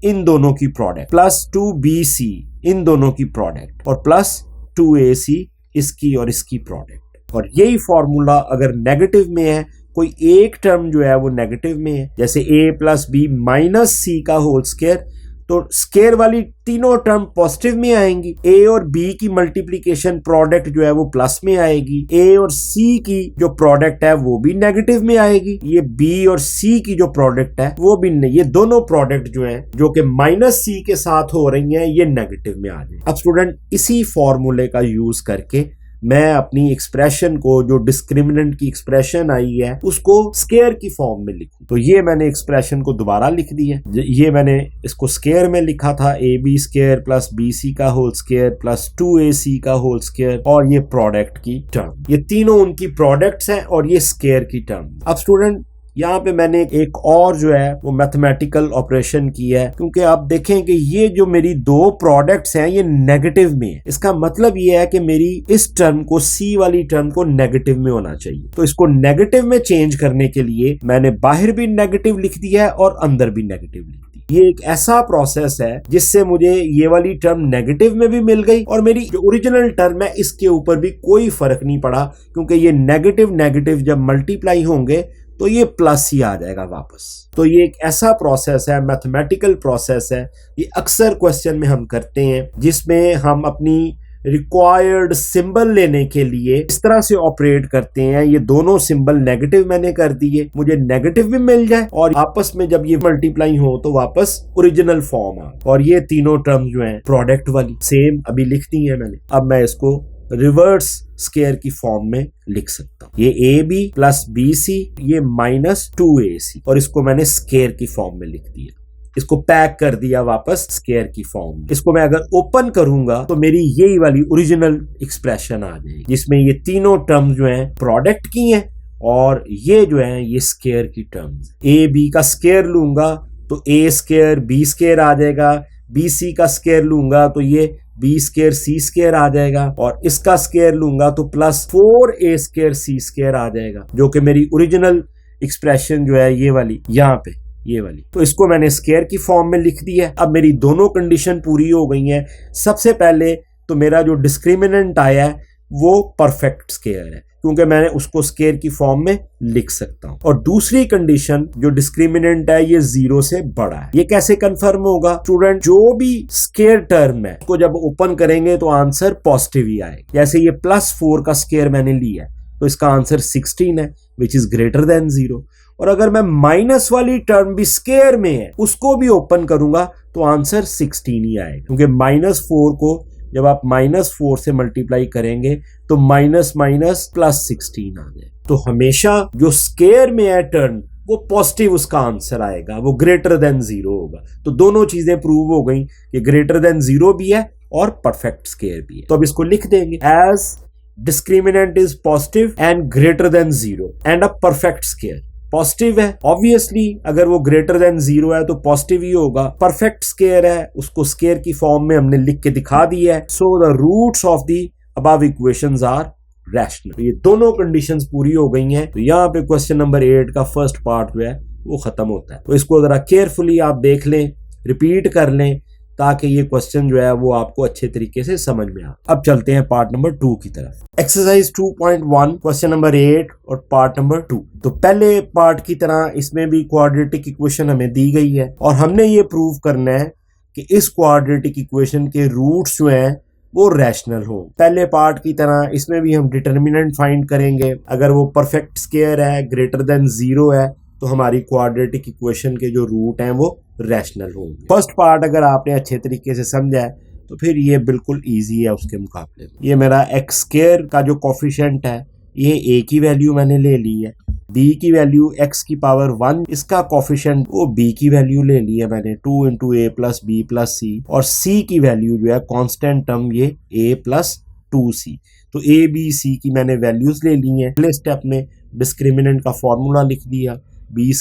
इन दोनों की प्रोडक्ट, प्लस 2bc इन दोनों की प्रोडक्ट, और प्लस 2ac इसकी और इसकी प्रोडक्ट। और यही फॉर्मूला अगर नेगेटिव में है, कोई एक टर्म जो है वो नेगेटिव में है, जैसे a plus b minus c का होल स्क्वायर, तो स्क्वायर वाली तीनों टर्म पॉजिटिव में आएंगी, a और b की मल्टीप्लिकेशन प्रोडक्ट जो है वो प्लस में आएगी, a और c की जो प्रोडक्ट है वो भी नेगेटिव में आएगी, ये b और c की जो प्रोडक्ट है वो भी नहीं, ये दोनों प्रोडक्ट जो हैं जो कि माइनस c के साथ हो रही हैं ये नेगेटिव में आ जाए। अब स्टूडेंट इसी फॉर्मूले का यूज करके मैं अपनी एक्सप्रेशन को, जो डिस्क्रिमिनेंट की एक्सप्रेशन आई है, उसको स्क्वायर की फॉर्म में लिखूं। तो ये मैंने एक्सप्रेशन को दोबारा लिख दिया, ये मैंने इसको स्क्वायर में लिखा था, ab² प्लस bc का होल स्क्वायर प्लस 2ac का होल स्क्वायर, और ये प्रोडक्ट की टर्म, ये तीनों उनकी प्रोडक्ट्स हैं और ये स्क्वायर की टर्म। अब स्टूडेंट यहाँ पे मैंने एक और जो है वो मैथमेटिकल ऑपरेशन किया है, क्योंकि आप देखें कि ये जो मेरी 2 प्रोडक्ट्स हैं ये नेगेटिव में है, इसका मतलब ये है कि मेरी इस टर्म को, सी वाली टर्म को नेगेटिव में होना चाहिए। तो इसको नेगेटिव में चेंज करने के लिए मैंने बाहर भी नेगेटिव लिख दिया है और अंदर भी नेगेटिव लिख दिया। ये एक ऐसा प्रोसेस है जिससे मुझे ये वाली टर्म नेगेटिव में भी मिल गई, और मेरी जो ओरिजिनल टर्म है इसके ऊपर भी कोई फर्क नहीं पड़ा, क्योंकि ये नेगेटिव नेगेटिव जब मल्टीप्लाई होंगे तो ये प्लस ही आ जाएगा वापस। तो ये एक ऐसा प्रोसेस है, मैथमेटिकल प्रोसेस है, ये अक्सर क्वेश्चन में हम करते हैं, जिसमें हम अपनी रिक्वायर्ड सिंबल लेने के लिए इस तरह से ऑपरेट करते हैं, ये दोनों सिंबल नेगेटिव मैंने कर दिए, मुझे नेगेटिव भी मिल जाए और आपस में जब ये मल्टीप्लाई हो तो वापस ओरिजिनल फॉर्म आ, और ये तीनों टर्म जो है प्रोडक्ट वाली सेम अभी लिख दी है मैंने। अब मैं इसको रिवर्स स्केयर की फॉर्म में लिख सकता हूँ। ये a b plus B c, ये माइनस 2ac, और इसको मैंने स्केयर की फॉर्म में लिख दिया, इसको पैक कर दिया वापस स्केयर की फॉर्म में। इसको मैं अगर ओपन करूंगा तो मेरी यही वाली ओरिजिनल एक्सप्रेशन आ जाएगी, जिसमें ये तीनों टर्म जो हैं प्रोडक्ट की हैं और ये जो है ये स्केयर की टर्म्स। ए बी का स्केयर लूंगा तो ए स्केयर बी स्केयर आ जाएगा, बी सी का स्केयर लूंगा तो ये बी स्केयर सी स्केयर आ जाएगा, और इसका स्केयर लूंगा तो प्लस 4a स्केयर सी स्केयर आ जाएगा, जो कि मेरी ओरिजिनल एक्सप्रेशन जो है ये वाली यहाँ पे ये वाली। तो इसको मैंने स्केयर की फॉर्म में लिख दिया है। अब मेरी दोनों कंडीशन पूरी हो गई हैं। सबसे पहले तो मेरा जो डिस्क्रिमिनेंट आया है वो परफेक्ट स्केयर है, क्योंकि मैंने उसको स्केयर की फॉर्म में लिख सकता हूं। और दूसरी कंडीशन जो डिस्क्रिमिनेंट है ये 0 से बड़ा है। ये कैसे कंफर्म होगा स्टूडेंट? जो भी स्केयर टर्म है उसको जब ओपन करेंगे तो आंसर पॉजिटिव ही आएगा। जैसे ये +4 का स्केयर मैंने लिया है तो इसका आंसर 16 है, विच इज ग्रेटर देन 0। और अगर मैं माइनस वाली टर्म भी स्केयर में है उसको भी ओपन करूंगा तो आंसर 16 ही आएगा, क्योंकि -4 को जब आप -4 से मल्टीप्लाई करेंगे तो माइनस माइनस +16 आ जाए। तो हमेशा जो स्केयर में है टर्म वो पॉजिटिव उसका आंसर आएगा, वो ग्रेटर देन 0 होगा। तो दोनों चीजें प्रूव हो गई कि ग्रेटर देन 0 भी है और परफेक्ट स्केयर भी है। तो अब इसको लिख देंगे as discriminant is positive and greater than 0 and a perfect square. Positive है, ऑब्वियसली अगर वो ग्रेटर देन 0 है तो पॉजिटिव ही होगा। परफेक्ट स्केयर है, उसको स्केयर की फॉर्म में हमने लिख के दिखा दिया है। So the roots of the above equations are rational. ये दोनों कंडीशंस पूरी हो गई हैं। तो यहाँ पे क्वेश्चन नंबर 8 का फर्स्ट पार्ट जो है वो खत्म होता है। तो इसको जरा केयरफुली आप देख लें, रिपीट कर लें, ताकि ये क्वेश्चन जो है वो आपको अच्छे तरीके से समझ में आ। अब चलते हैं पार्ट नंबर 2 की तरफ। एक्सरसाइज 2.1 क्वेश्चन नंबर 8 और पार्ट नंबर 2। तो पहले पार्ट की तरह इसमें भी क्वाड्रेटिक इक्वेशन हमें दी गई है और हमने ये प्रूव करना है कि इस क्वाड्रेटिक इक्वेशन के रूट्स जो हैं वो रैशनल हो। पहले पार्ट की तरह इसमें भी हम डिटर्मिनेंट फाइंड करेंगे। अगर वो परफेक्ट स्केयर है, ग्रेटर देन 0 है, तो हमारी क्वाड्रेटिक इक्वेशन के जो रूट हैं वो रैशनल होंगे। फर्स्ट पार्ट अगर आपने अच्छे तरीके से समझा है तो फिर ये बिल्कुल इजी है उसके मुकाबले में। ये मेरा एक्स स्क्वायर का जो कोफिशिएंट है ये a की वैल्यू मैंने ले ली है, b की वैल्यू x की पावर 1, इसका कोफिशिएंट वो b की वैल्यू ले ली है मैंने 2 × a + b + c, और c की वैल्यू जो है कांस्टेंट टर्म ये a + 2c। तो a b c की मैंने वैल्यूज ले ली हैं। पहले स्टेप में डिस्क्रिमिनेंट का फॉर्मूला लिख दिया, b²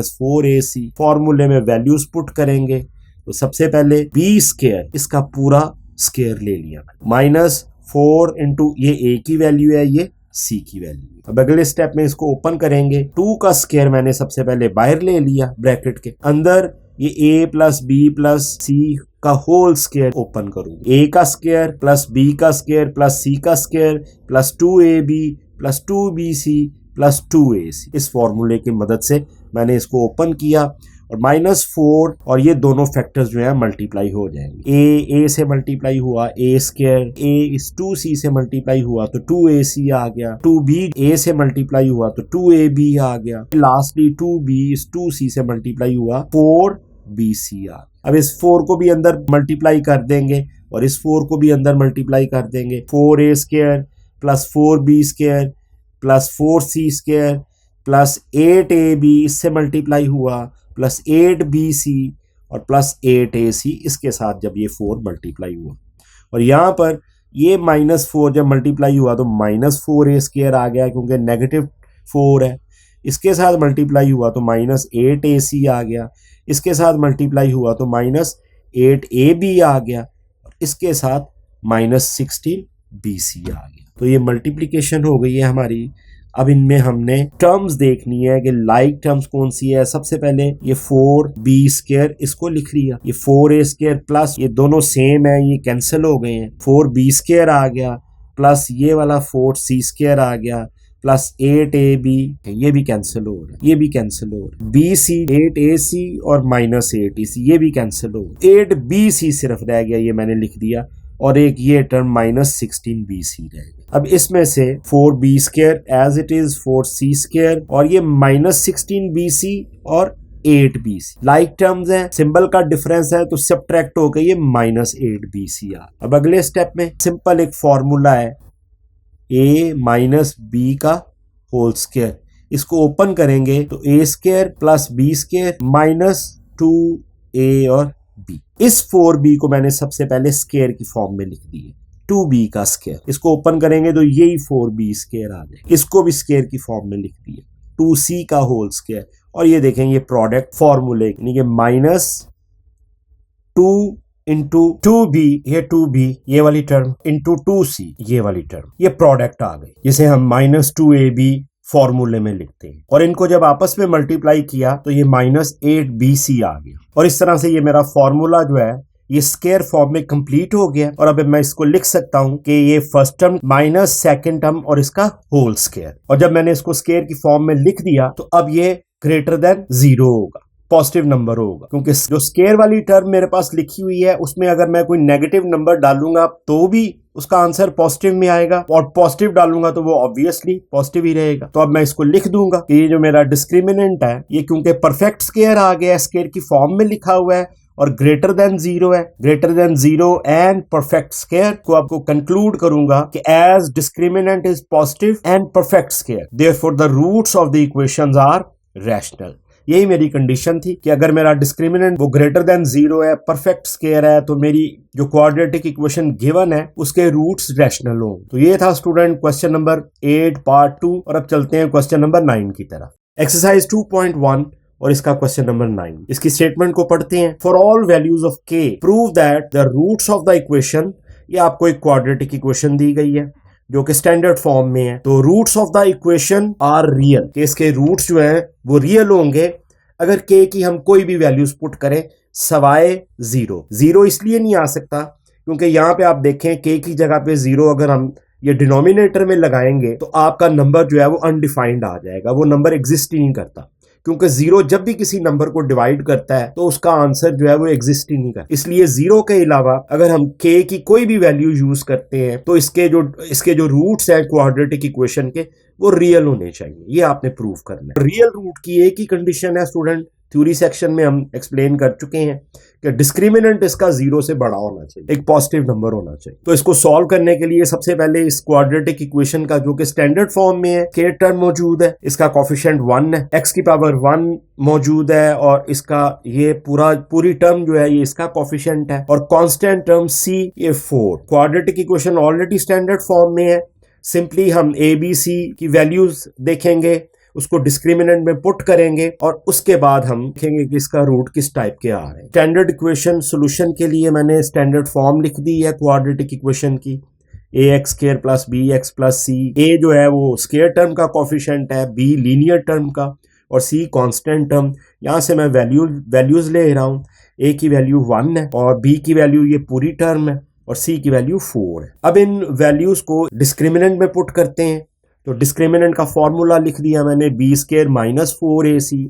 - 4ac। फॉर्मूले में वैल्यूज पुट करेंगे तो सबसे पहले b² इसका पूरा स्क्वायर ले लिया, -4 × ये a की वैल्यू है, ये c की वैल्यू। अब अगले स्टेप में इसको ओपन करेंगे, 2 का स्क्वायर मैंने सबसे पहले बाहर ले लिया ब्रैकेट के अंदर, ये a + b + c का होल स्क्वायर ओपन करूंगा, a का स्क्वायर + b का स्क्वायर + c का स्क्वायर + 2ab + 2bc + 2ac। इस फॉर्मूले की मदद से मैंने इसको ओपन किया और -4 और ये दोनों फैक्टर्स जो है मल्टीप्लाई हो जाएंगे। a से मल्टीप्लाई हुआ a², a इस 2c से मल्टीप्लाई हुआ तो 2ac आ गया, 2b a से मल्टीप्लाई हुआ तो 2ab आ गया, लास्टली 2b इस 2c से मल्टीप्लाई हुआ 4bc आ गया। अब इस 4 को भी अंदर मल्टीप्लाई कर देंगे और इस 4 को भी अंदर मल्टीप्लाई कर देंगे, 4a² + 4b² + 4c² + 8ab इससे मल्टीप्लाई हुआ + 8bc और + 8ac, इसके साथ जब ये 4 मल्टीप्लाई हुआ और यहाँ पर ये -4 जब मल्टीप्लाई हुआ तो -4a² आ गया क्योंकि -4 है। इसके साथ मल्टीप्लाई हुआ तो -8ac आ गया, इसके साथ मल्टीप्लाई हुआ तो -8ab आ गया और इसके साथ -16bc आ गया। तो ये मल्टीप्लिकेशन हो गई है हमारी। अब इनमें हमने टर्म्स देखनी है कि लाइक टर्म्स कौन सी है। सबसे पहले ये 4b² इसको लिख लिया, ये 4a² प्लस ये दोनों सेम है, ये कैंसिल हो गए हैं, 4b² आ गया प्लस ये वाला 4c² आ गया प्लस 8ab, ये भी कैंसिल हो रहा है, ये भी कैंसिल हो रहा है, bc 8ac और -8ac ये भी कैंसिल हो रहा है, 8bc सिर्फ रह गया, ये मैंने लिख दिया और एक ये टर्म -16bc रहेगा। अब इसमें से 4b² as it is 4c² और ये -16bc और 8bc लाइक टर्म्स हैं, सिंबल का डिफरेंस है तो सब्ट्रैक्ट होकर ये -8bc आ। अब अगले स्टेप में सिंपल एक फॉर्मूला है a माइनस b का होल स्क्वायर, इसको ओपन करेंगे तो a² plus b² minus 2a और b। इस 4b को मैंने सबसे पहले स्क्वायर की फॉर्म में लिख दी है, 2b का स्क्वायर। इसको ओपन करेंगे तो यही 4b² आ जाए, इसको भी स्क्वायर की फॉर्म में लिख दिया 2c का होल स्क्वायर। और ये देखें ये प्रोडक्ट फॉर्मूले यानी कि -2 इंटू 2b, ये 2b ये वाली टर्म इंटू 2c ये वाली टर्म, ये प्रोडक्ट आ गई जिसे हम -2ab फॉर्मूले में लिखते हैं। और इनको जब आपस में मल्टीप्लाई किया तो ये -8bc आ गया। और इस तरह से ये मेरा फॉर्मूला जो है ये स्क्वायर फॉर्म में कंप्लीट हो गया। और अब मैं इसको लिख सकता हूं कि ये first term minus second term और इसका होल स्क्वायर। और जब मैंने इसको स्क्वायर की फॉर्म में लिख दिया तो अब ये ग्रेटर देन 0 होगा, पॉजिटिव नंबर होगा, क्योंकि जो स्क्वायर वाली टर्म मेरे पास लिखी हुई है उसमें अगर मैं कोई नेगेटिव नंबर डालूंगा तो भी उसका आंसर पॉजिटिव में आएगा, और पॉजिटिव डालूंगा तो वो ऑब्वियसली पॉजिटिव ही रहेगा। तो अब मैं इसको लिख दूंगा कि ये जो मेरा डिस्क्रिमिनेंट है ये क्योंकि परफेक्ट स्क्वायर आ गया है, स्क्वायर की फॉर्म में लिखा हुआ है और ग्रेटर देन 0 है, greater than 0 and perfect square को आपको कंक्लूड करूंगा कि as discriminant is positive and perfect square therefore the roots of the equations are rational. यही मेरी कंडीशन थी कि अगर मेरा डिस्क्रिमिनेंट वो ग्रेटर देन 0 है, परफेक्ट स्क्वायर है, तो मेरी जो क्वाड्रेटिक इक्वेशन गिवन है उसके रूट्स रैशनल हो। तो ये था स्टूडेंट क्वेश्चन नंबर 8 पार्ट 2। और अब चलते हैं क्वेश्चन नंबर 9 की तरफ। एक्सरसाइज 2.1 और इसका क्वेश्चन नंबर 9, इसकी स्टेटमेंट को पढ़ते हैं। For all values of k prove that the roots of the equation, ये आपको एक क्वाड्रेटिक इक्वेशन दी गई है जो कि स्टैंडर्ड फॉर्म में है। तो roots of the equation are real, कि इसके रूट्स जो हैं वो रियल होंगे अगर k की हम कोई भी वैल्यूज पुट करें सवाए 0। 0 इसलिए नहीं आ सकता क्योंकि यहाँ पे आप देखें k की जगह पे 0 अगर हम ये डिनोमिनेटर में लगाएंगे तो आपका नंबर जो है वो अनडिफाइंड आ जाएगा, वो नंबर एग्जिस्ट ही नहीं करता। क्योंकि 0 जब भी किसी नंबर को डिवाइड करता है तो उसका आंसर जो है वो एग्जिस्ट ही नहीं करता। इसलिए 0 के अलावा अगर हम k की कोई भी वैल्यू यूज करते हैं तो इसके जो रूट्स हैं क्वाड्रेटिक इक्वेशन के वो रियल होने चाहिए। ये आपने प्रूव करना है। रियल रूट की एक ही कंडीशन है स्टूडेंट, थ्योरी सेक्शन में हम एक्सप्लेन कर चुके हैं कि डिस्क्रिमिनेंट इसका 0 से बड़ा होना चाहिए, एक पॉजिटिव नंबर होना चाहिए। तो इसको सॉल्व करने के लिए सबसे पहले इस क्वाड्रेटिक इक्वेशन का जो कि स्टैंडर्ड फॉर्म में है k टर्म मौजूद है, इसका कोफिशिएंट 1 है, x की पावर 1 मौजूद है और इसका ये पूरी टर्म जो है ये इसका कोफिशिएंट है, और कांस्टेंट टर्म c ये 4। Quadratic equation already standard form में है। सिंपली हम a b c की वैल्यूज देखेंगे, उसको डिस्क्रिमिनेंट में पुट करेंगे और उसके बाद हम देखेंगे कि इसका रूट किस टाइप के आ रहे हैं। स्टैंडर्ड इक्वेशन सॉल्यूशन के लिए मैंने स्टैंडर्ड फॉर्म लिख दी है क्वाड्रेटिक इक्वेशन की, ax² plus bx plus c। a जो है वो स्क्वायर टर्म का कोफिशिएंट है, b लीनियर टर्म का और c कांस्टेंट टर्म। यहाँ से मैं वैल्यूज ले रहा हूँ, a की वैल्यू 1 है और b की वैल्यू ये पूरी टर्म है और c की वैल्यू 4 है। अब इन वैल्यूज को डिस्क्रिमिनेंट में पुट करते हैं। तो डिस्क्रिमिनेंट का फॉर्मूला लिख दिया मैंने, b² माइनस 4ac।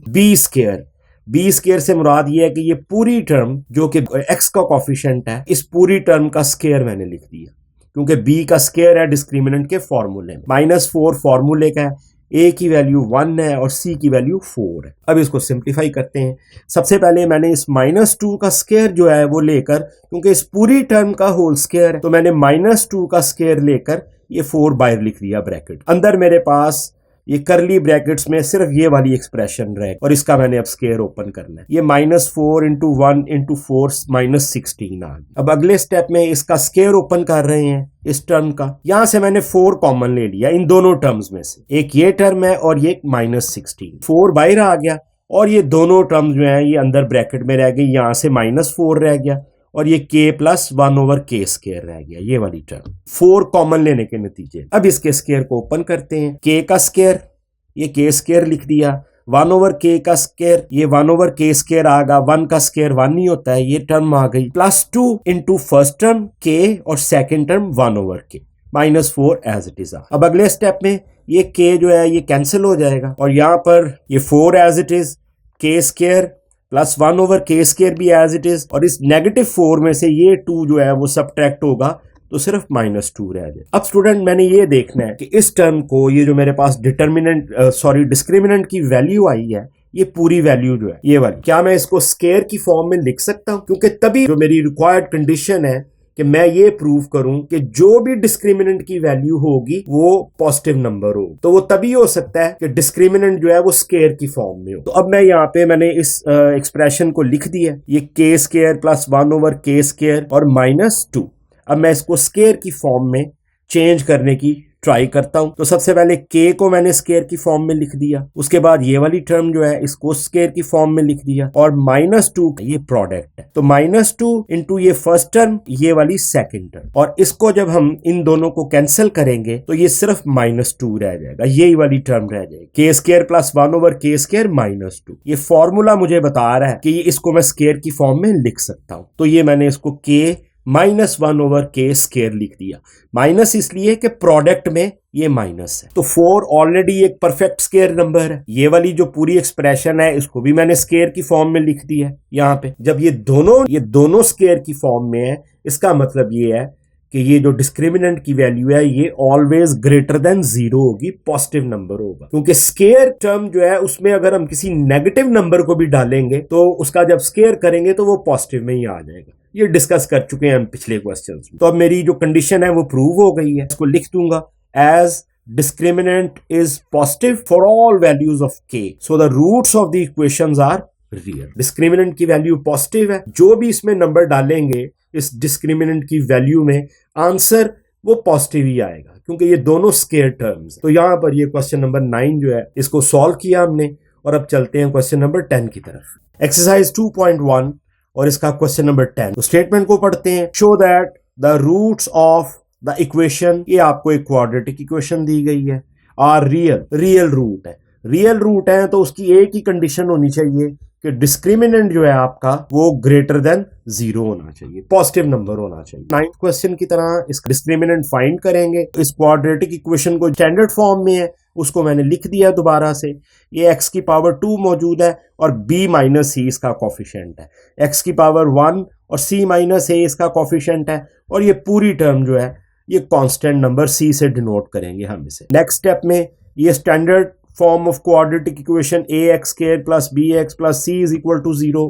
b² से मुराद ये है कि ये पूरी टर्म जो कि x का कोफिशिएंट है, इस पूरी टर्म का स्क्वायर मैंने लिख दिया क्योंकि b का स्क्वायर है डिस्क्रिमिनेंट के फॉर्मूले में। -4 फॉर्मूले का है, a की वैल्यू 1 है और c की वैल्यू 4 है। अब इसको सिंप्लीफाई करते हैं। सबसे पहले मैंने इस -2 का स्क्वायर जो है वो लेकर, क्योंकि इस पूरी टर्म का होल स्क्वायर है तो मैंने -2 का स्क्वायर लेकर ये 4 बाहर लिख दिया ब्रैकेट। अंदर मेरे पास ये करली ब्रैकेट्स में सिर्फ ये वाली एक्सप्रेशन रहे और इसका मैंने अब स्क्वायर ओपन करना है। ये -4 इंटू 1 इंटू 4 -16 आ गया। अब अगले स्टेप में इसका स्क्वायर ओपन कर रहे हैं इस टर्म का। यहां से मैंने 4 कॉमन ले लिया इन दोनों टर्म्स में से, एक ये टर्म है और ये -16। 4 बाहर आ गया और ये दोनों टर्म्स जो है ये अंदर ब्रैकेट में रह गई। यहां से -4 रह गया और ये k प्लस 1/k² रह गया, ये वाली टर्म। 4 कॉमन लेने के नतीजे। अब इसके स्क्वायर को ओपन करते हैं। k का स्क्वायर, ये k² लिख दिया, 1/k का स्क्वायर, ये 1/k² आ गया। 1 का स्क्वायर 1 ही होता है, ये टर्म आ गई। +2 इंटू फर्स्ट टर्म k और second term 1/k, -4 as it is. अब अगले स्टेप में ये k जो है ये कैंसिल हो जाएगा और यहाँ पर ये 4 as it is, k² plus 1/k² भी एज इट इज, और इस -4 में से ये 2 जो है वो सब्ट्रैक्ट होगा तो सिर्फ -2 रह जाए। अब स्टूडेंट मैंने ये देखना है कि इस टर्म को, ये जो मेरे पास डिस्क्रिमिनेंट की वैल्यू आई है, ये पूरी वैल्यू जो है ये वाली, क्या मैं इसको स्केयर की फॉर्म में लिख सकता हूं? क्योंकि तभी जो मेरी रिक्वायर्ड कंडीशन है कि मैं ये प्रूव करूं कि जो भी डिस्क्रिमिनेंट की वैल्यू होगी वो पॉजिटिव नंबर हो, तो वो तभी हो सकता है कि डिस्क्रिमिनेंट जो है वो स्केयर की फॉर्म में हो। तो अब मैं यहाँ पे मैंने इस एक्सप्रेशन को लिख दिया, ये k² प्लस 1/k² और -2। अब मैं इसको स्केयर की फॉर्म में चेंज करने की ट्राई करता हूं। तो सबसे पहले k को मैंने स्केयर की फॉर्म में लिख दिया, उसके बाद ये वाली टर्म जो है इसको स्केयर की फॉर्म में लिख दिया, और -2 ये प्रोडक्ट है, तो -2 इंटू ये फर्स्ट टर्म, ये वाली सेकंड टर्म, और इसको जब हम इन दोनों को कैंसिल करेंगे तो ये सिर्फ -2 रह जाएगा, यही वाली टर्म रह जाएगी, k² प्लस 1/k² -2। ये फॉर्मूला मुझे बता रहा है कि इसको मैं स्केयर की फॉर्म में लिख सकता हूं, तो ये मैंने इसको k -1/k² लिख दिया। माइनस इसलिए कि प्रोडक्ट में ये माइनस है, तो 4 ऑलरेडी एक परफेक्ट स्केयर नंबर है। ये वाली जो पूरी एक्सप्रेशन है इसको भी मैंने स्केयर की फॉर्म में लिख दी है यहाँ पे। जब ये दोनों स्केयर की फॉर्म में है, इसका मतलब ये है कि ये जो डिस्क्रिमिनेंट की वैल्यू है ये ऑलवेज ग्रेटर देन 0 होगी, पॉजिटिव नंबर होगा, क्योंकि स्केयर टर्म जो है उसमें अगर हम किसी नेगेटिव नंबर को भी डालेंगे तो उसका जब स्केयर करेंगे तो वो पॉजिटिव में ही आ जाएगा। ये डिस्कस कर चुके हैं हम पिछले क्वेश्चंस में। तो अब मेरी जो कंडीशन है वो प्रूव हो गई है, इसको लिख दूंगा as discriminant is positive for all values of k, so the roots of the equations are real। Discriminant की वैल्यू पॉजिटिव है, जो भी इसमें नंबर डालेंगे इस डिस्क्रिमिनेंट की वैल्यू में, आंसर वो पॉजिटिव ही आएगा, क्योंकि ये दोनों स्केयर टर्म्स। तो यहां पर ये क्वेश्चन नंबर 9 जो है इसको सॉल्व किया हमने, और अब चलते हैं क्वेश्चन नंबर 10 की तरफ। एक्सरसाइज 2.1 और इसका क्वेश्चन नंबर 10। तो स्टेटमेंट को पढ़ते हैं। Show that the roots of the equation, ये आपको एक क्वाड्रेटिक इक्वेशन दी गई है, आर रियल रूट है। रियल रूट है तो उसकी एक ही कंडीशन होनी चाहिए कि डिस्क्रिमिनेंट जो है आपका वो ग्रेटर देन 0 होना चाहिए, पॉजिटिव नंबर होना चाहिए। 9th क्वेश्चन की तरह इसका डिस्क्रिमिनेंट फाइंड करेंगे। इस क्वाड्रेटिक इक्वेशन को स्टैंडर्ड फॉर्म में है, उसको मैंने लिख दिया दोबारा से। ये x की पावर 2 मौजूद है और b माइनस c इसका कोफिशिएंट है, x की पावर 1 और c माइनस a इसका कोफिशिएंट है, और ये पूरी टर्म जो है ये कांस्टेंट नंबर c से डिनोट करेंगे हम इसे। नेक्स्ट स्टेप में ये standard form of quadratic equation ax² plus bx plus c is equal to 0।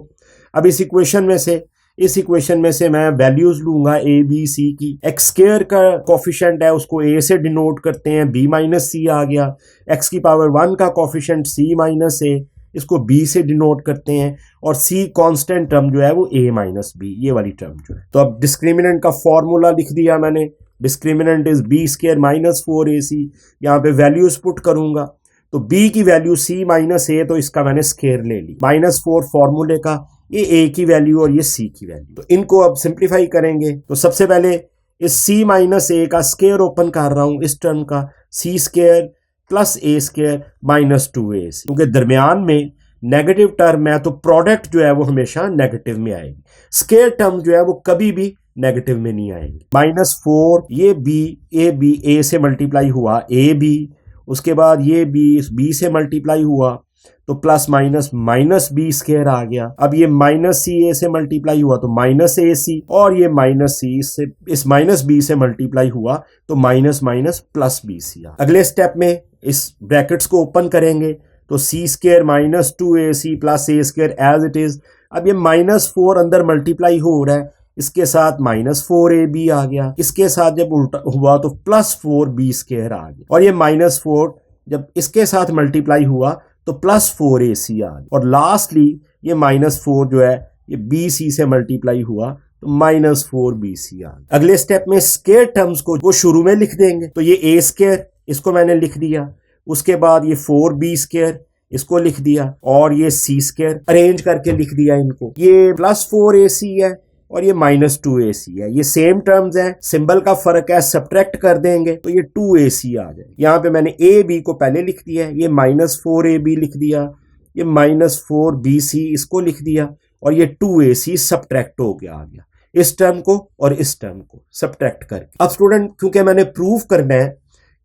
अब इस इक्वेशन में से मैं वैल्यूज लूंगा a b c की। x² का कोफिशिएंट है उसको a से डिनोट करते हैं, b माइनस c आ गया। x की पावर 1 का कोफिशिएंट c माइनस a, इसको b से डिनोट करते हैं, और c कांस्टेंट टर्म जो है वो a माइनस b, ये वाली टर्म जो है। तो अब डिस्क्रिमिनेंट का फॉर्मूला लिख दिया मैंने, discriminant is b² minus 4ac। यहाँ पे वैल्यूज पुट करूंगा, तो b की वैल्यू c माइनस a, तो इसका मैंने स्केयर ले ली, -4 फॉर्मूले का, ये a की वैल्यू और ये c की वैल्यू। तो इनको अब सिंप्लीफाई करेंगे। तो सबसे पहले इस c माइनस a का स्केयर ओपन कर रहा हूं, इस टर्म का c² plus a² minus 2ac, क्योंकि दरमियान में नेगेटिव टर्म है तो प्रोडक्ट जो है वो हमेशा नेगेटिव में आएगी, स्केयर टर्म जो है वो कभी भी नेगेटिव में नहीं आएंगे। -4 ये b a से मल्टीप्लाई हुआ ab, उसके बाद ये b से मल्टीप्लाई हुआ तो प्लस माइनस b² आ गया। अब ये -ca से मल्टीप्लाई हुआ तो -ac, और ये -c से इस -b से मल्टीप्लाई हुआ तो माइनस प्लस bc। अगले स्टेप में इस ब्रैकेट्स को ओपन करेंगे तो c² minus 2ac plus a² as it is. अब ये -4 अंदर मल्टीप्लाई हो रहा है, इसके साथ -4ab आ गया, इसके साथ जब उल्टा हुआ तो +4b² आ गया, और ये -4 जब इसके साथ मल्टीप्लाई हुआ तो +4ac आ गया, और लास्टली ये -4 जो है ये bc से मल्टीप्लाई हुआ तो -4bc आ गया। अगले स्टेप में स्केयर टर्म्स को वो शुरू में लिख देंगे। तो ये a² इसको मैंने लिख दिया, उसके बाद ये 4b² इसको लिख दिया, और ये c² अरेंज करके लिख दिया इनको। ये +4ac है और ये -2ac है, ये सेम टर्म्स हैं, सिंबल का फर्क है, सब्ट्रैक्ट कर देंगे तो ये 2ac आ जाए। यहाँ पे मैंने ab को पहले लिख दिया है, ये -4ab लिख दिया, ये -4bc इसको लिख दिया, और ये 2ac सब्ट्रैक्ट हो गया आ गया, इस टर्म को और इस टर्म को सब्ट्रैक्ट करके। अब स्टूडेंट क्योंकि मैंने प्रूव करना है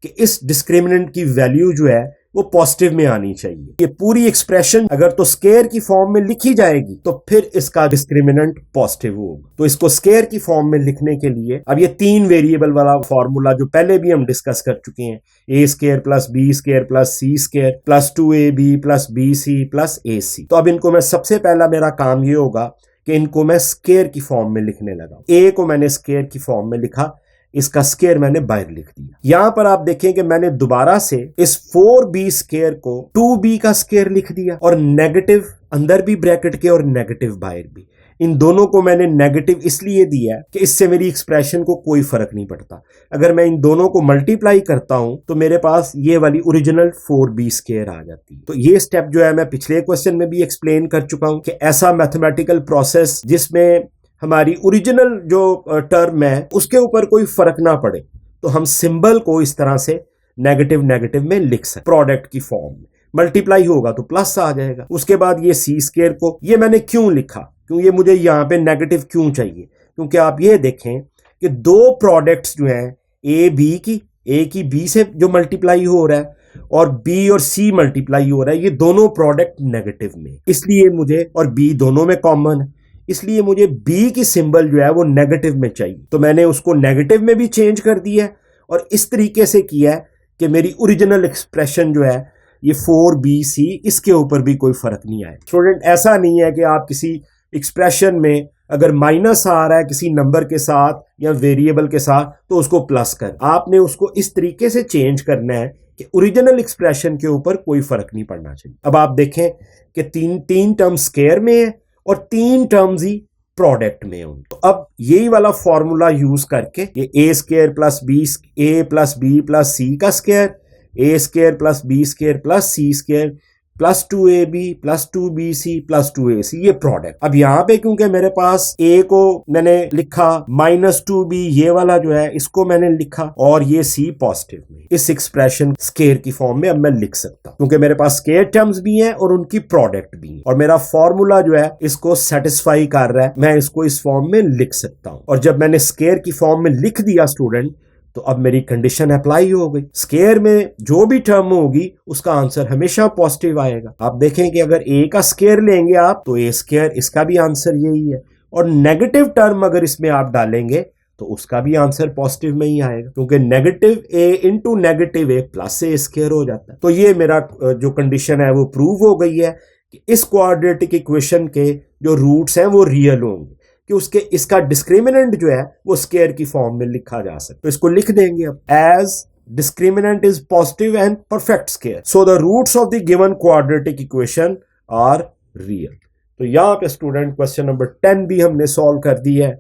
कि इस डिस्क्रिमिनेंट की वैल्यू जो है वो पॉजिटिव में आनी चाहिए। ये पूरी एक्सप्रेशन अगर तो स्केयर की फॉर्म में लिखी जाएगी तो फिर इसका डिस्क्रिमिनेंट पॉजिटिव होगा। तो इसको स्केयर की फॉर्म में लिखने के लिए अब ये 3 वेरिएबल वाला फॉर्मूला जो पहले भी हम डिस्कस कर चुके हैं, A square plus B square plus C square plus 2ab plus B C plus A C. तो अब इनको मैं सबसे पहला मेरा काम ये होगा कि इनको मैं स्केयर की फॉर्म में लिखने लगा। ए को मैंने स्केयर की फॉर्म में लिखा, इसका स्केयर मैंने बाहर लिख दिया। यहां पर आप देखें कि मैंने दोबारा से इस 4b स्केयर को 2b का स्केयर लिख दिया और नेगेटिव अंदर भी ब्रैकेट के और नेगेटिव बाहर भी। इन दोनों को मैंने नेगेटिव इसलिए दिया कि इससे मेरी एक्सप्रेशन को कोई फर्क नहीं पड़ता। अगर मैं इन दोनों को मल्टीप्लाई करता हूं तो मेरे पास ये वाली ओरिजिनल 4b स्केयर आ जाती है। तो ये स्टेप जो है मैं पिछले क्वेश्चन में भी एक्सप्लेन कर चुका हूं कि ऐसा मैथमेटिकल प्रोसेस जिसमें हमारी ओरिजिनल जो टर्म है उसके ऊपर कोई फर्क ना पड़े, तो हम सिंबल को इस तरह से नेगेटिव नेगेटिव में लिख सकते। प्रोडक्ट की फॉर्म में मल्टीप्लाई होगा तो प्लस आ जाएगा। उसके बाद ये सी स्केयर को ये मैंने क्यों लिखा, क्यों ये मुझे यहाँ पे नेगेटिव क्यों चाहिए, क्योंकि आप ये देखें कि दो प्रोडक्ट्स जो हैं ए की बी से जो मल्टीप्लाई हो रहा है और बी और सी मल्टीप्लाई हो रहा है, ये दोनों प्रोडक्ट नेगेटिव में, इसलिए मुझे, और बी दोनों में कॉमन है, इसलिए मुझे बी की सिंबल जो है वो नेगेटिव में चाहिए। तो मैंने उसको नेगेटिव में भी चेंज कर दिया है और इस तरीके से किया है कि मेरी ओरिजिनल एक्सप्रेशन जो है ये 4bc, इसके ऊपर भी कोई फर्क नहीं आया। स्टूडेंट, ऐसा नहीं है कि आप किसी एक्सप्रेशन में अगर माइनस आ रहा है किसी नंबर के साथ या वेरिएबल के साथ तो उसको प्लस कर, आपने उसको इस तरीके से चेंज करना है कि ओरिजिनल एक्सप्रेशन के ऊपर कोई फर्क नहीं पड़ना चाहिए। अब आप देखें कि तीन टर्म स्केयर में है और 3 टर्म्स ही प्रोडक्ट में हों। तो अब यही वाला फॉर्मूला यूज करके ये A square plus B, A plus B plus C का square, A square plus B square plus C square plus 2ab plus 2bc plus 2ac, ये प्रोडक्ट। अब यहाँ पे क्योंकि मेरे पास a को मैंने लिखा -2b, ये वाला जो है इसको मैंने लिखा और ये c पॉजिटिव में, इस एक्सप्रेशन स्केयर की फॉर्म में अब मैं लिख सकता हूँ क्योंकि मेरे पास स्केयर टर्म्स भी हैं और उनकी प्रोडक्ट भी है और मेरा फॉर्मूला जो है इसको सेटिस्फाई कर रहा है, मैं इसको इस फॉर्म में लिख सकता हूँ। और जब मैंने स्केयर की फॉर्म में लिख दिया स्टूडेंट, तो अब मेरी कंडीशन अप्लाई हो गई। स्केयर में जो भी टर्म होगी उसका आंसर हमेशा पॉजिटिव आएगा। आप देखें कि अगर ए का स्केयर लेंगे आप तो ए स्केयर, इसका भी आंसर यही है, और नेगेटिव टर्म अगर इसमें आप डालेंगे तो उसका भी आंसर पॉजिटिव में ही आएगा क्योंकि नेगेटिव ए इंटू नेगेटिव ए प्लस ए स्केयर हो जाता है। तो ये मेरा जो कंडीशन है वो प्रूव हो गई है कि इस क्वाड्रेटिक इक्वेशन के जो रूट्स हैं वो रियल होंगे, कि उसके इसका डिस्क्रिमिनेंट जो है वो स्केयर की फॉर्म में लिखा जा सकता है। तो इसको लिख देंगे अब, as discriminant is positive and perfect square, so the roots of the given quadratic equation are real. तो यहाँ पे स्टूडेंट क्वेश्चन नंबर 10 भी हमने सॉल्व कर दी है।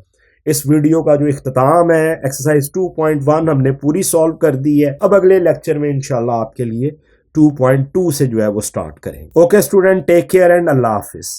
इस वीडियो का जो इख्तिताम है एक्सरसाइज 2.1 हमने पूरी सॉल्व कर दी है। अब अगले लेक्चर में इंशाल्लाह आपके लिए 2.2 से जो है वो स्टार्ट करेंगे। Okay student, take care and अल्लाह हाफिज।